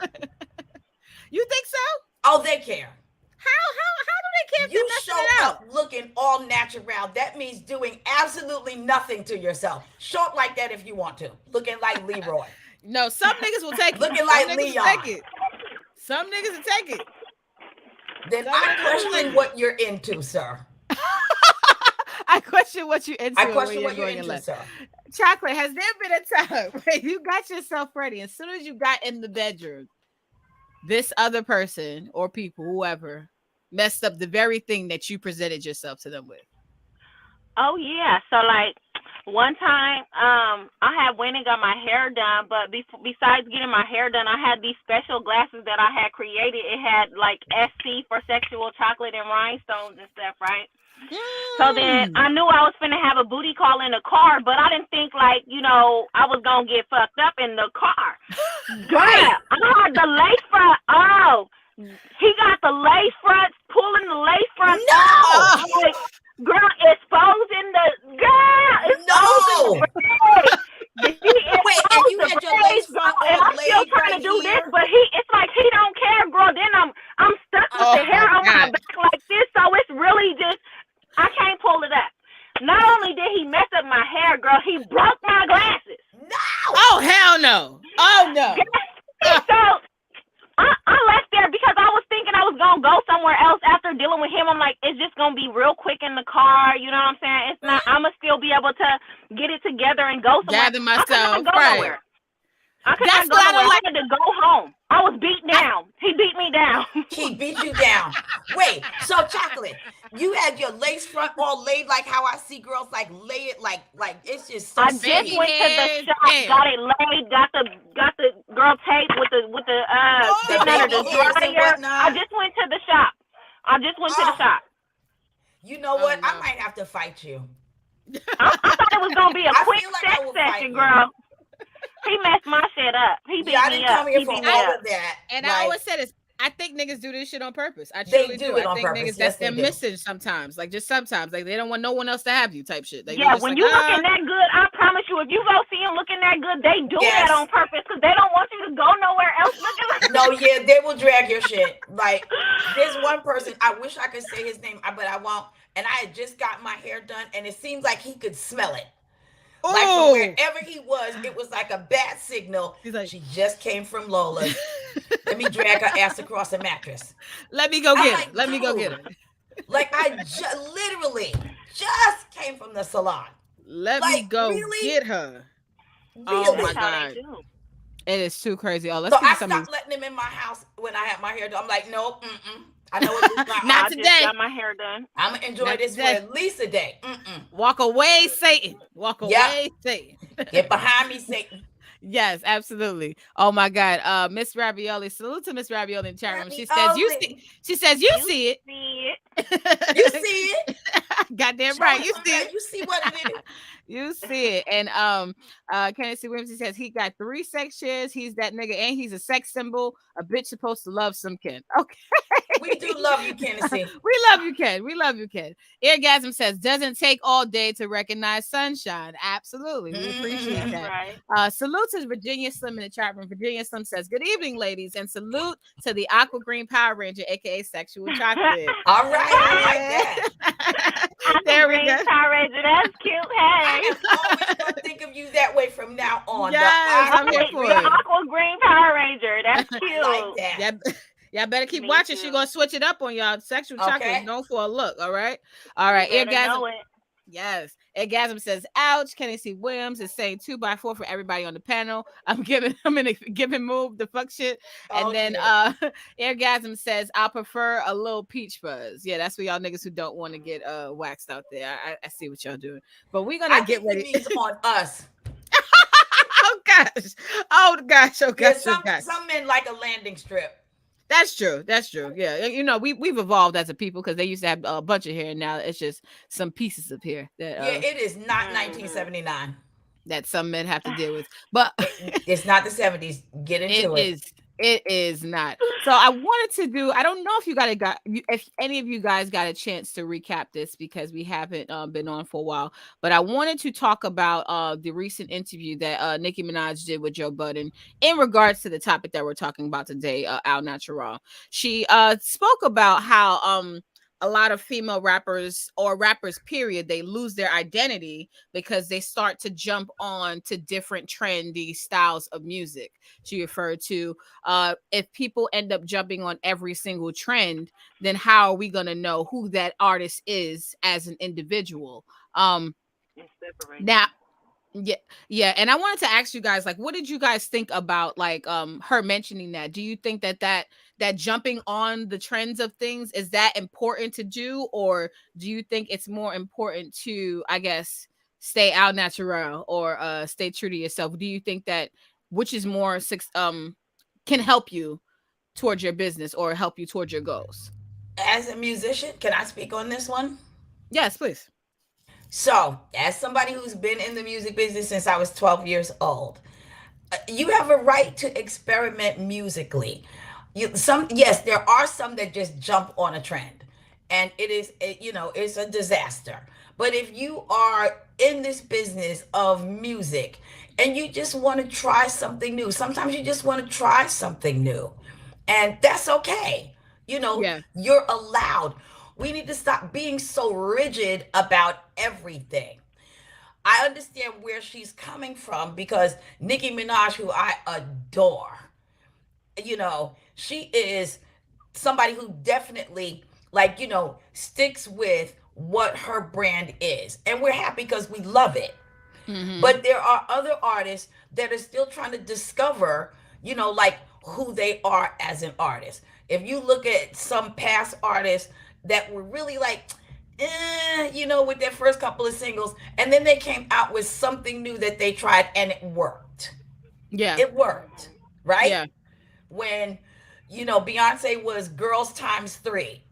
You think so? Oh, they care. How do they care? You show up looking all natural. That means doing absolutely nothing to yourself. Show up like that if you want to. Looking like Leroy. No, some niggas will take it. Looking like Leon. Some niggas will take it. Then I question what you're into, sir. I question what you're into. I question what you're into, sir. Chocolate, has there been a time where you got yourself ready, as soon as you got in the bedroom, this other person or people, whoever, messed up the very thing that you presented yourself to them with? Oh yeah. So like one time, I had went and got my hair done, but besides getting my hair done, I had these special glasses that I had created. It had like SC for sexual chocolate and rhinestones and stuff, right? So then I knew I was finna have a booty call in the car, but I didn't think like, I was gonna get fucked up in the car. Girl, I had the lace front. Oh, he got the lace front, pulling the lace front off. Like, girl, exposing the Wait, and you had your lace front and I'm laid still trying right to do here? this, but it's like he don't care, bro. no. Oh no. So I left there because I was thinking I was gonna go somewhere else after dealing with him. I'm like, it's just gonna be real quick in the car. You know what I'm saying? It's not. I'ma still be able to get it together and go somewhere. Gather myself. I could not go right. nowhere. I could not go nowhere. I had to go home. I was beat down. He beat me down. He beat you down. Wait, so Chocolate, you had your lace front all laid like how I see girls like lay it like it's just so I just sweet. went to the shop, got it laid, got the girl tape with the sitting under the dryer. I just went to the shop. To the shop. You know what? I might have to fight you. I thought it was gonna be a quick like sex session, girl. He messed my shit up. He beat I me didn't up. come here for all of that. And like, I always said this. I think niggas do this shit on purpose. I truly do it I on think purpose. niggas, that's their message sometimes. Like just sometimes. Like they don't want no one else to have you type shit. Like, yeah, when like, you looking that good, I promise you, if you go see them looking that good, they do that on purpose because they don't want you to go nowhere else looking like no, yeah, they will drag your shit. Like there's one person, I wish I could say his name, but I won't. And I had just got my hair done, and it seems like he could smell it. Like from wherever he was, it was like a bad signal. He's like, she just came from Lola's. Let me drag her ass across a mattress. Let me go get her. Let me go get her. Like I literally just came from the salon. Let me go get her. Really? Oh my God. It is too crazy. Oh, let's so I something. stopped letting him in my house when I had my hair done. I'm like, nope, I know it's not today. I just got my hair done. I'm gonna enjoy this for at least a day. Walk away, Satan. Walk away, Satan. Get behind me, Satan. Yes, absolutely. Oh my God. Miss Ravioli. Salute to Miss Ravioli in the chat room. She says you see. She says you see it. You see it. Goddamn right. You see it. You see what it is. You see it. And Kennedy Williams says he got 3 sex shares. He's that nigga and he's a sex symbol. A bitch supposed to love some Ken. Okay. We do love you, Kennedy. We love you, Ken. We love you, Ken. Eargasm says doesn't take all day to recognize sunshine. Absolutely. We appreciate that. Right. Salute to Virginia Slim in the chat room. Virginia Slim says, good evening, ladies, and salute to the Aqua Green Power Ranger, aka Sexual Chocolate. All right. I like that. There we go. Power Ranger, that's cute. Hey. I am always going to think of you that way from now on. Yes, I'm here for it. Aqua Green Power Ranger. That's cute. Like that. Y'all better keep watching. She's gonna switch it up on y'all. Sexual Chocolate is known for a look. All right. Eargasm. Yes. Eargasm says, ouch. Kenny C. Williams is saying 2x4 for everybody on the panel. I'm gonna give him move the fuck shit. And then Eargasm says, I'll prefer a little peach fuzz. Yeah, that's for y'all niggas who don't want to get waxed out there. I see what y'all doing. But we're gonna get ready. It's on us. Oh gosh. Oh gosh. Some men like a landing strip. That's true. Yeah, you know, we've evolved as a people because they used to have a bunch of hair, and now it's just some pieces of hair. That it is not 1979 that some men have to deal with, but it's not the 70s. Get into it. It is not. So I wanted to do. I don't know if any of you guys got a chance to recap this because we haven't been on for a while. But I wanted to talk about the recent interview that Nicki Minaj did with Joe Budden in regards to the topic that we're talking about today, Al Natural. She spoke about how a lot of female rappers or rappers period, they lose their identity because they start to jump on to different trendy styles of music. She referred to if people end up jumping on every single trend, then how are we going to know who that artist is as an individual? Now, yeah. And I wanted to ask you guys, like, what did you guys think about like her mentioning that? Do you think that jumping on the trends of things, is that important to do, or do you think it's more important to, I guess, stay out natural or stay true to yourself? Do you think that which is more can help you towards your business or help you towards your goals? As a musician, can I speak on this one? Yes, please. So, as somebody who's been in the music business since I was 12 years old, you have a right to experiment musically. There are some that just jump on a trend, and it's a disaster. But if you are in this business of music and you just want to try something new, sometimes you just want to try something new, and that's okay. You're allowed. We need to stop being so rigid about everything. I understand where she's coming from because Nicki Minaj, who I adore, she is somebody who definitely, like, sticks with what her brand is. And we're happy because we love it. Mm-hmm. But there are other artists that are still trying to discover, like who they are as an artist. If you look at some past artists that were really like, with their first couple of singles, and then they came out with something new that they tried and it worked. Yeah. It worked, right? Yeah. When, Beyonce was Girls Times Three,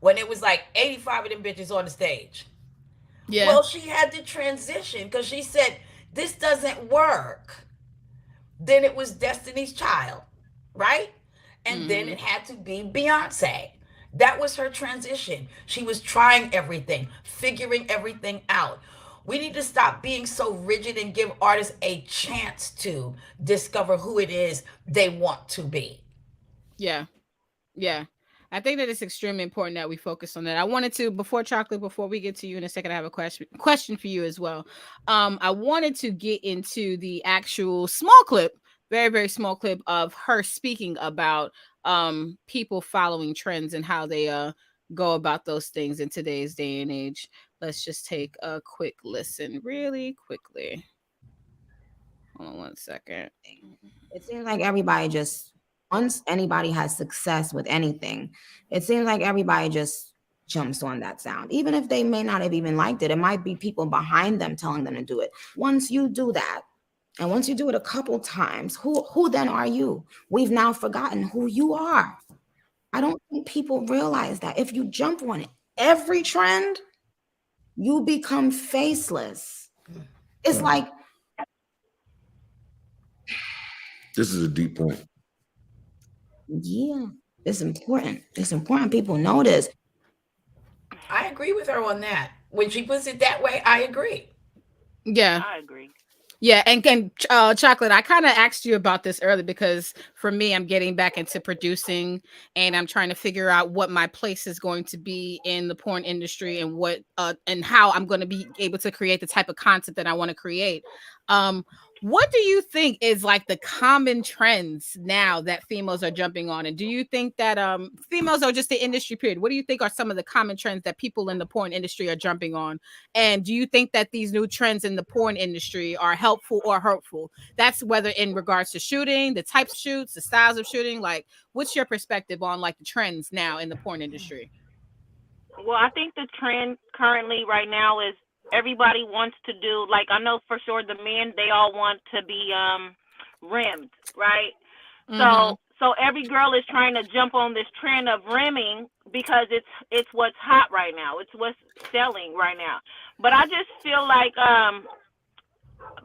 when it was like 85 of them bitches on the stage. Yeah. Well, she had to transition because she said, this doesn't work. Then it was Destiny's Child, right? And then Mm-hmm. it had to be Beyonce. That was her transition. She was trying everything, figuring everything out. We need to stop being so rigid and give artists a chance to discover who it is they want to be. Yeah. Yeah. I think that it's extremely important that we focus on that. I wanted to, before we get to you in a second, I have a question for you as well. I wanted to get into the actual small clip, very, very small clip of her speaking about people following trends and how they go about those things in today's day and age. Let's just take a quick listen really quickly. Hold on one second. It seems like everybody just, once anybody has success with anything, it seems like everybody just jumps on that sound. Even if they may not have even liked it, it might be people behind them telling them to do it. Once you do that, and once you do it a couple times, who then are you? We've now forgotten who you are. I don't think people realize that if you jump on every trend, you become faceless. It's like, This is a deep point. yeah, it's important. It's important people know this. I agree with her on that. When she puts it that way, I agree. Yeah. I agree. Yeah, and Chocolate, I kind of asked you about this earlier because for me, I'm getting back into producing and I'm trying to figure out what my place is going to be in the porn industry and what and how I'm going to be able to create the type of content that I want to create. What do you think is like the common trends now that females are jumping on? And do you think that females are just the industry period? What do you think are some of the common trends that people in the porn industry are jumping on? And do you think that these new trends in the porn industry are helpful or hurtful? That's whether in regards to shooting, the types of shoots, the styles of shooting. Like, what's your perspective on like the trends now in the porn industry? Well, I think the trend currently right now is everybody wants to do, like, I know for sure the men, they all want to be rimmed, right? Mm-hmm. So every girl is trying to jump on this trend of rimming because it's what's hot right now. It's what's selling right now. But I just feel like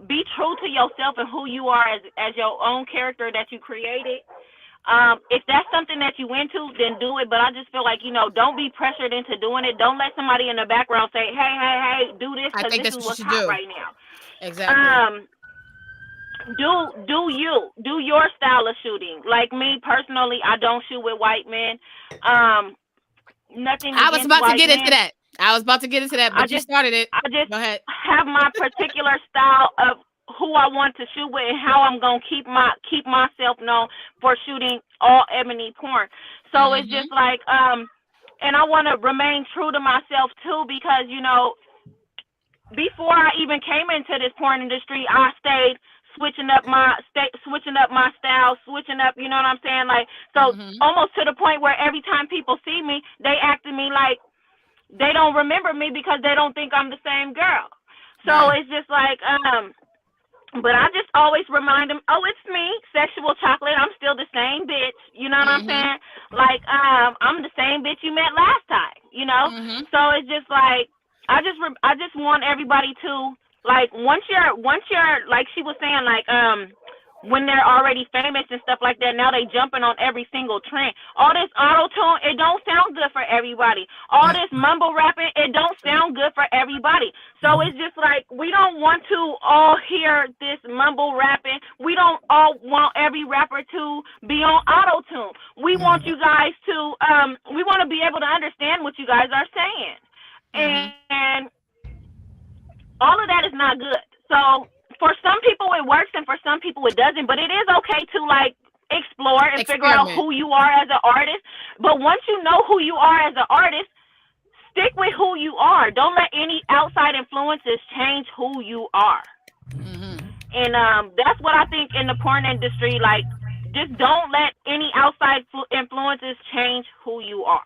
be true to yourself and who you are as your own character that you created. If that's something that you into, then do it. But I just feel like, don't be pressured into doing it. Don't let somebody in the background say, hey, do this I because think this that's is what what's you hot do. right now. Exactly. Do your style of shooting. Like me personally, I don't shoot with white men. Nothing I was against about to white get men. into that. But you started it. I just Go ahead. have my particular style of who I want to shoot with and how I'm gonna keep myself known for shooting all ebony porn. So it's just like and I want to remain true to myself too because before I even came into this porn industry, I stayed switching up my style, switching up, you know what I'm saying? Like, so almost to the point where every time people see me, they act to me like they don't remember me because they don't think I'm the same girl. So It's just like, but I just always remind them, oh, it's me, Sexual Chocolate. I'm still the same bitch. You know what I'm saying? Like, I'm the same bitch you met last time. So it's just like, I just want everybody to, like, once you're like she was saying, like, when they're already famous and stuff like that, now they jumping on every single trend. All this auto-tune, it don't sound good for everybody. All this mumble rapping, it don't sound good for everybody. So it's just like, we don't want to all hear this mumble rapping. We don't all want every rapper to be on auto-tune. We want you guys to, we want to be able to understand what you guys are saying. And all of that is not good. So for some people it works and for some people it doesn't, but it is okay to like explore and figure out who you are as an artist. But once you know who you are as an artist, stick with who you are. Don't let any outside influences change who you are. Mm-hmm. And that's what I think in the porn industry, like, just don't let any outside influences change who you are.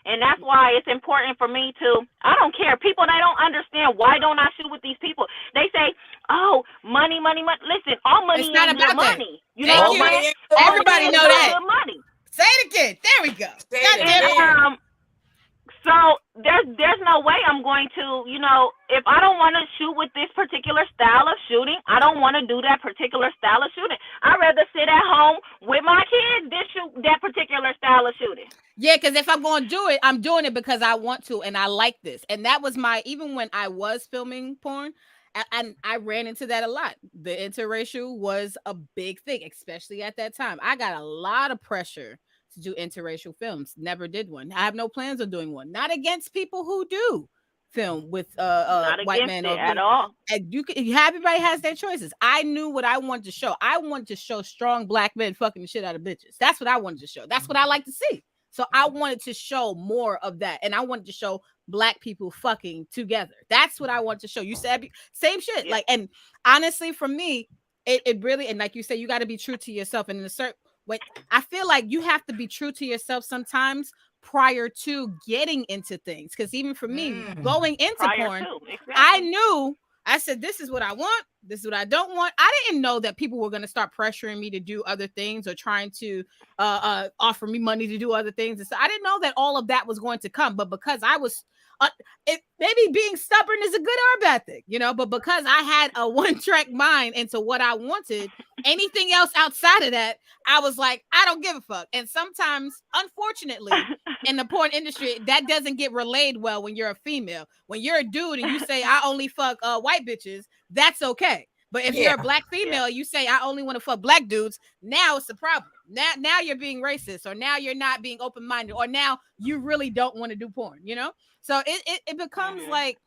And that's why it's important for me to, I don't care. People, they don't understand, why don't I shoot with these people? They say, oh, money, money, money. Listen, all money ain't good money. You know what I'm saying? Everybody know that. Good money. Say it again. There we go. So there's no way I'm going to, you know, if I don't want to shoot with this particular style of shooting, I don't want to do that particular style of shooting. I'd rather sit at home with my kids than shoot that particular style of shooting. Yeah, because if I'm going to do it, I'm doing it because I want to and I like this. And that was even when I was filming porn, and I ran into that a lot. The interracial was a big thing, especially at that time. I got a lot of pressure to do interracial films. Never did one. I have no plans of doing one. Not against people who do film with white men at all. And everybody has their choices. I knew what I wanted to show. I wanted to show strong black men fucking the shit out of bitches. That's what I wanted to show. That's what I like to see. So I wanted to show more of that, and I wanted to show black people fucking together. That's what I want to show. You said same shit. Like, and honestly, for me, it really, and like you said, you got to be true to yourself. And in a certain way, I feel like you have to be true to yourself sometimes prior to getting into things. Because even for me, going into porn, exactly. I said, this is what I want. This is what I don't want. I didn't know that people were going to start pressuring me to do other things or trying to offer me money to do other things. And so I didn't know that all of that was going to come. But because I was, maybe being stubborn is a good or a bad thing, you know, but because I had a one-track mind into what I wanted, anything else outside of that, I was like, I don't give a fuck. And sometimes, unfortunately, in the porn industry, that doesn't get relayed well when you're a female. When you're a dude and you say, I only fuck white bitches, that's okay. But if you're a black female, you say, I only want to fuck black dudes, now it's a problem. Now you're being racist, or now you're not being open-minded, or now you really don't want to do porn, you know? So it becomes like,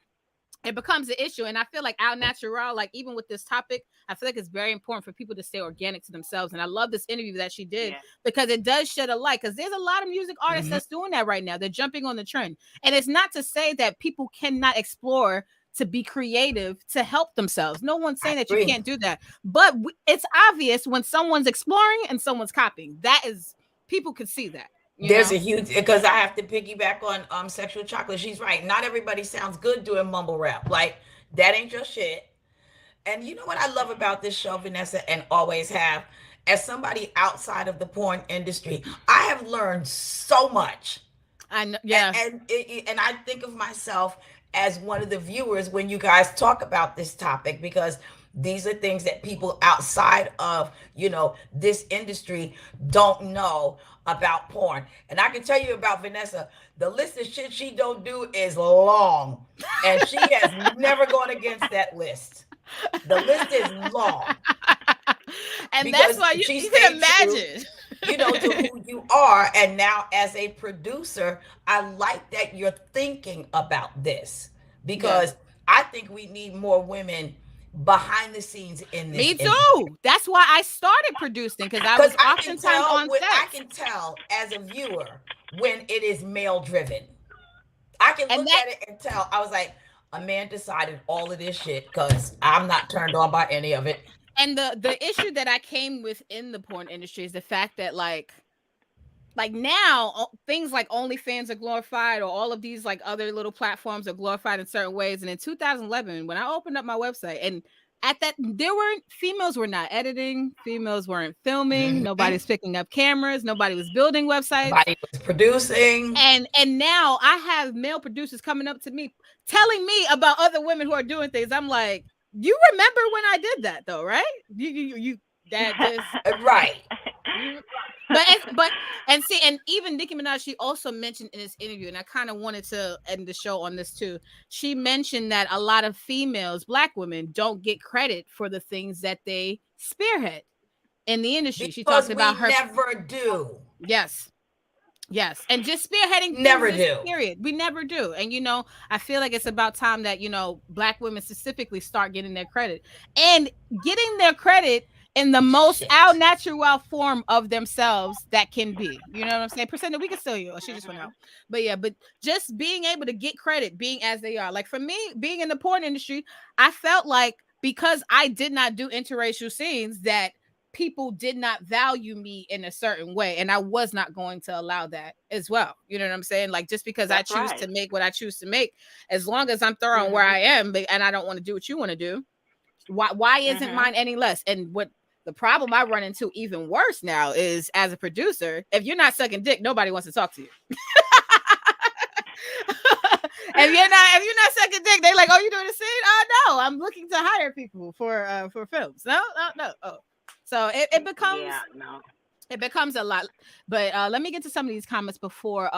it becomes an issue. And I feel like Al Natural, like even with this topic, I feel like it's very important for people to stay organic to themselves. And I love this interview that she did because it does shed a light, because there's a lot of music artists that's doing that right now. They're jumping on the trend. And it's not to say that people cannot explore to be creative to help themselves. No one's saying that you can't do that. But it's obvious when someone's exploring and someone's copying. That is, people can see that. There's a huge, because I have to piggyback on Sexual Chocolate. She's right. Not everybody sounds good doing mumble rap. Like, that ain't your shit. And you know what I love about this show, Vanessa, and always have, as somebody outside of the porn industry, I have learned so much. I know, yeah. And I think of myself as one of the viewers when you guys talk about this topic, because these are things that people outside of, you know, this industry don't know about porn. And I can tell you about Vanessa, the list of shit she don't do is long, and she has never gone against that list. The list is long. And that's why you can imagine, you know, to who you are. And now as a producer, I like that you're thinking about this, because I think we need more women behind the scenes in this. Me too. That's why I started producing, because I was oftentimes on set. I can tell as a viewer when it is male driven. I can look at it and tell. I was like, a man decided all of this shit, because I'm not turned on by any of it. And the issue that I came with in the porn industry is the fact that like now things like OnlyFans are glorified, or all of these like other little platforms are glorified in certain ways. And in 2011, when I opened up my website, and at that, females were not editing, females weren't filming, nobody's picking up cameras, nobody was building websites, nobody was producing. And now I have male producers coming up to me telling me about other women who are doing things. I'm like, you remember when I did that though, right? You that just right. And even Nicki Minaj, she also mentioned in this interview, and I kind of wanted to end the show on this too. She mentioned that a lot of females, black women, don't get credit for the things that they spearhead in the industry. Because she talked about her never do. Yes. Yes, and just spearheading Never things, do. period. We never do. And I feel like it's about time that Black women specifically start getting their credit and getting their credit in the most au natural form of themselves that can be. You know what I'm saying? Percent we can still you. Oh, she just went out. But yeah, but just being able to get credit, being as they are. Like for me, being in the porn industry, I felt like because I did not do interracial scenes that people did not value me in a certain way, and I was not going to allow that as well. You know what I'm saying? Like just because I choose to make what I choose to make, as long as I'm thorough on where I am, and I don't want to do what you want to do, why isn't mine any less? And what the problem I run into even worse now is, as a producer, if you're not sucking dick, nobody wants to talk to you. If you're not sucking dick, they're like, "Oh, you doing a scene? Oh no, I'm looking to hire people for films." No. Oh. So it becomes it becomes a lot. But let me get to some of these comments before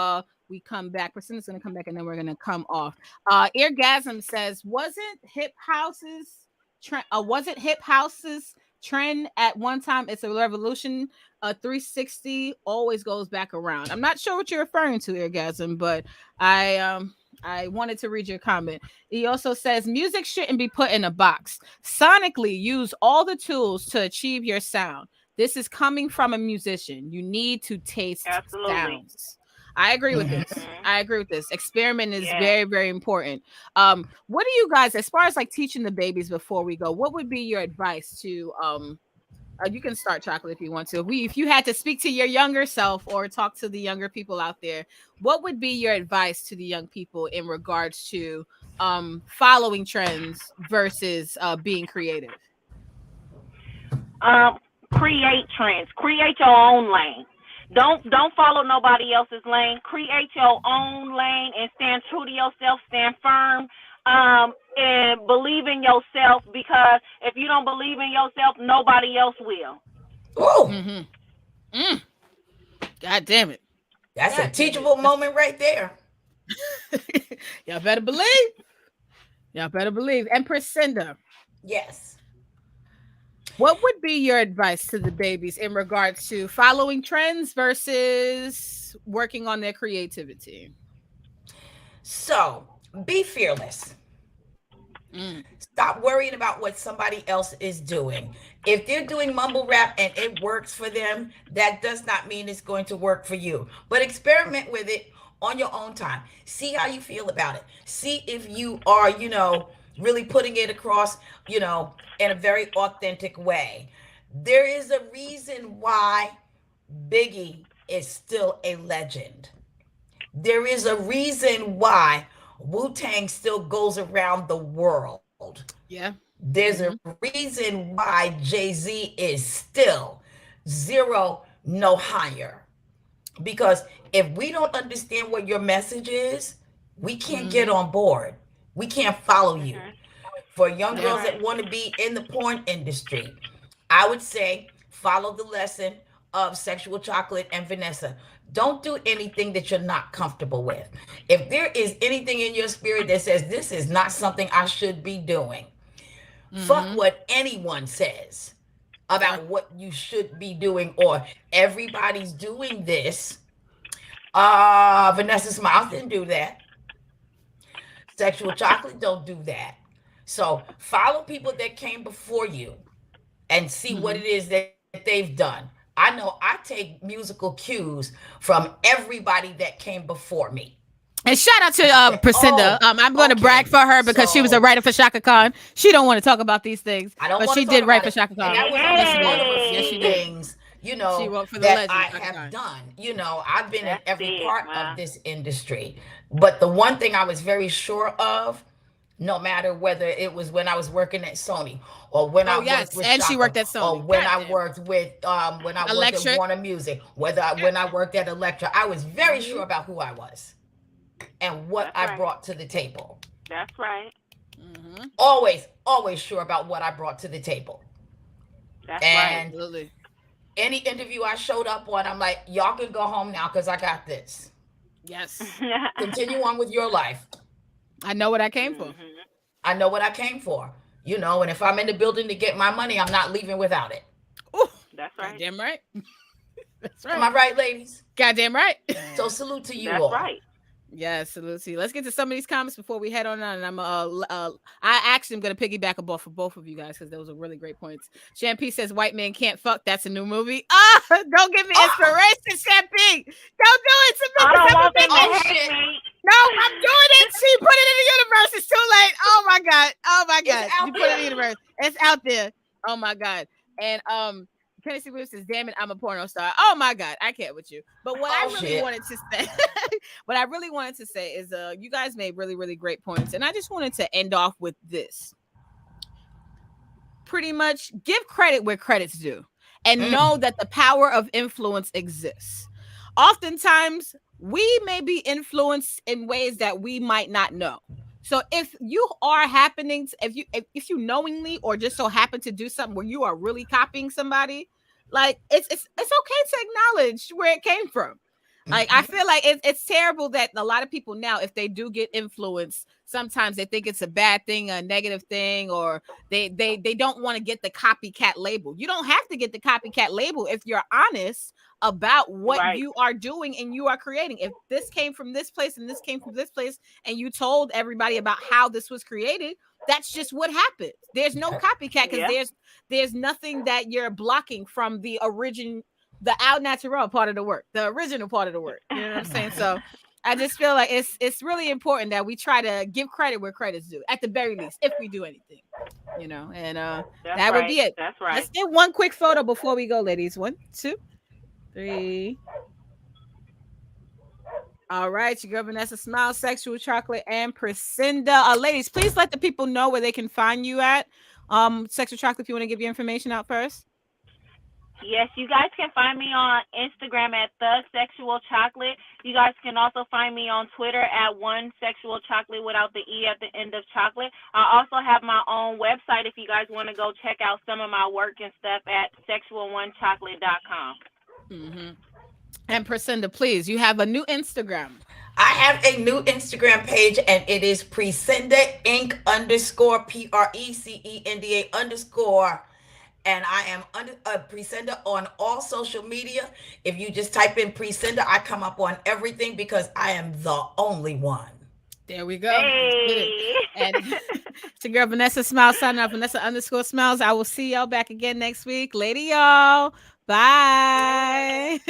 we come back. Priscilla's gonna come back and then we're gonna come off. Eargasm says, wasn't hip houses trend at one time? It's a revolution. 360 always goes back around. I'm not sure what you're referring to, Eargasm, but I wanted to read your comment. He also says music shouldn't be put in a box. Sonically, use all the tools to achieve your sound. This is coming from a musician. You need to taste sounds. I agree with this. I agree with this. Experiment is very, very important. What do you guys, as far as like teaching the babies before we go, what would be your advice to you can start, Chocolate, if you want to. If you had to speak to your younger self or talk to the younger people out there, what would be your advice to the young people in regards to following trends versus being creative? Create trends. Create your own lane. Don't follow nobody else's lane. Create your own lane and stand true to yourself. Stand firm. And believe in yourself, because if you don't believe in yourself, nobody else will. Oh, God damn it! That's a teachable moment right there. Y'all better believe. Y'all better believe. And Priscinda, yes. What would be your advice to the babies in regards to following trends versus working on their creativity? So be fearless. Stop worrying about what somebody else is doing. If they're doing mumble rap and it works for them, that does not mean it's going to work for you. But experiment with it on your own time. See how you feel about it. See if you are, really putting it across, in a very authentic way. There is a reason why Biggie is still a legend. There is a reason why Wu-Tang still goes around the world. Yeah. There's a reason why Jay-Z is still zero, no higher. Because if we don't understand what your message is, we can't get on board. We can't follow you. For young girls that want to be in the porn industry, I would say follow the lesson of Sexual Chocolate and Vanessa. Don't do anything that you're not comfortable with. If there is anything in your spirit that says this is not something I should be doing, fuck what anyone says about what you should be doing, or everybody's doing this. Vanessa Smilez didn't do that. Sexual Chocolate don't do that. So follow people that came before you and see what it is that they've done. I know I take musical cues from everybody that came before me. And shout out to Priscinda. I'm going to brag for her because she was a writer for Shaka Khan. She don't want to talk about these things, but she did write for Shaka Khan. And that was yes, she did. Things, she wrote for the that legend, I have done. I've been in every part of this industry. But the one thing I was very sure of, no matter whether it was when I was working at Sony or when I worked with and Shaka, she worked at Sony, or when I worked with when I worked at Warner Music, when I worked at Elektra, I was very sure about who I was and what I brought to the table. That's right. Always sure about what I brought to the table. That's right. Absolutely. Any interview I showed up on, I'm like, y'all can go home now because I got this. Yes. Continue on with your life. I know what I came for. I know what I came for. And if I'm in the building to get my money, I'm not leaving without it. Ooh, that's right. Damn right. That's right. Am I right, ladies? Goddamn right. So salute to you That's all. right. Yes, salute to you. Let's get to some of these comments before we head on out. And I actually am gonna piggyback off of both of you guys because those are really great points. Champy says white man can't fuck. That's a new movie. Don't give me inspiration, Champy. Don't do it to me. I don't want them to Oh, hate shit. me. No, I'm doing it. She put it in the universe. It's too late. Oh my god. Oh my god. It's out You put it in the there. universe. It's out there. Oh my god. And Tennessee Williams says, "Damn it, I'm a porno star." Oh my god, I can't with you. But what I really wanted to say, what I really wanted to say is, you guys made really, really great points, and I just wanted to end off with this. Pretty much, give credit where credit's due, and know that the power of influence exists. Oftentimes, we may be influenced in ways that we might not know. So if you are happening to, if you knowingly or just so happen to do something where you are really copying somebody, like it's okay to acknowledge where it came from. Like I feel like it's terrible that a lot of people now, if they do get influenced, sometimes they think it's a bad thing, a negative thing, or they don't want to get the copycat label. You don't have to get the copycat label if you're honest about what you are doing and you are creating. If this came from this place and this came from this place, and you told everybody about how this was created, that's just what happened. There's no copycat because there's nothing that you're blocking from the origin, the au naturel part of the work, the original part of the work. You know what I'm saying? So I just feel like it's really important that we try to give credit where credit's due, at the very least, if we do anything, you know. And that would be it. That's right. Let's get one quick photo before we go, ladies. 1, 2, 3. All right, your girl Vanessa Smilez, Sexual Chocolate, and Priscinda. Ladies, please let the people know where they can find you at. Sexual Chocolate, if you want to give your information out first. Yes, you guys can find me on Instagram at Thug Sexual Chocolate. You guys can also find me on Twitter at One Sexual Chocolate without the E at the end of chocolate. I also have my own website if you guys want to go check out some of my work and stuff at sexual1chocolate.com. Mm-hmm. And Priscinda, please, you have a new Instagram. I have a new Instagram page, and it is Priscinda Inc. _PRECENDA_. And I am Priscinda on all social media. If you just type in Priscinda, I come up on everything because I am the only one. There we go. Hey. And it's your girl Vanessa Smilez signing off. Vanessa _Smilez. I will see y'all back again next week. Later, y'all. Bye.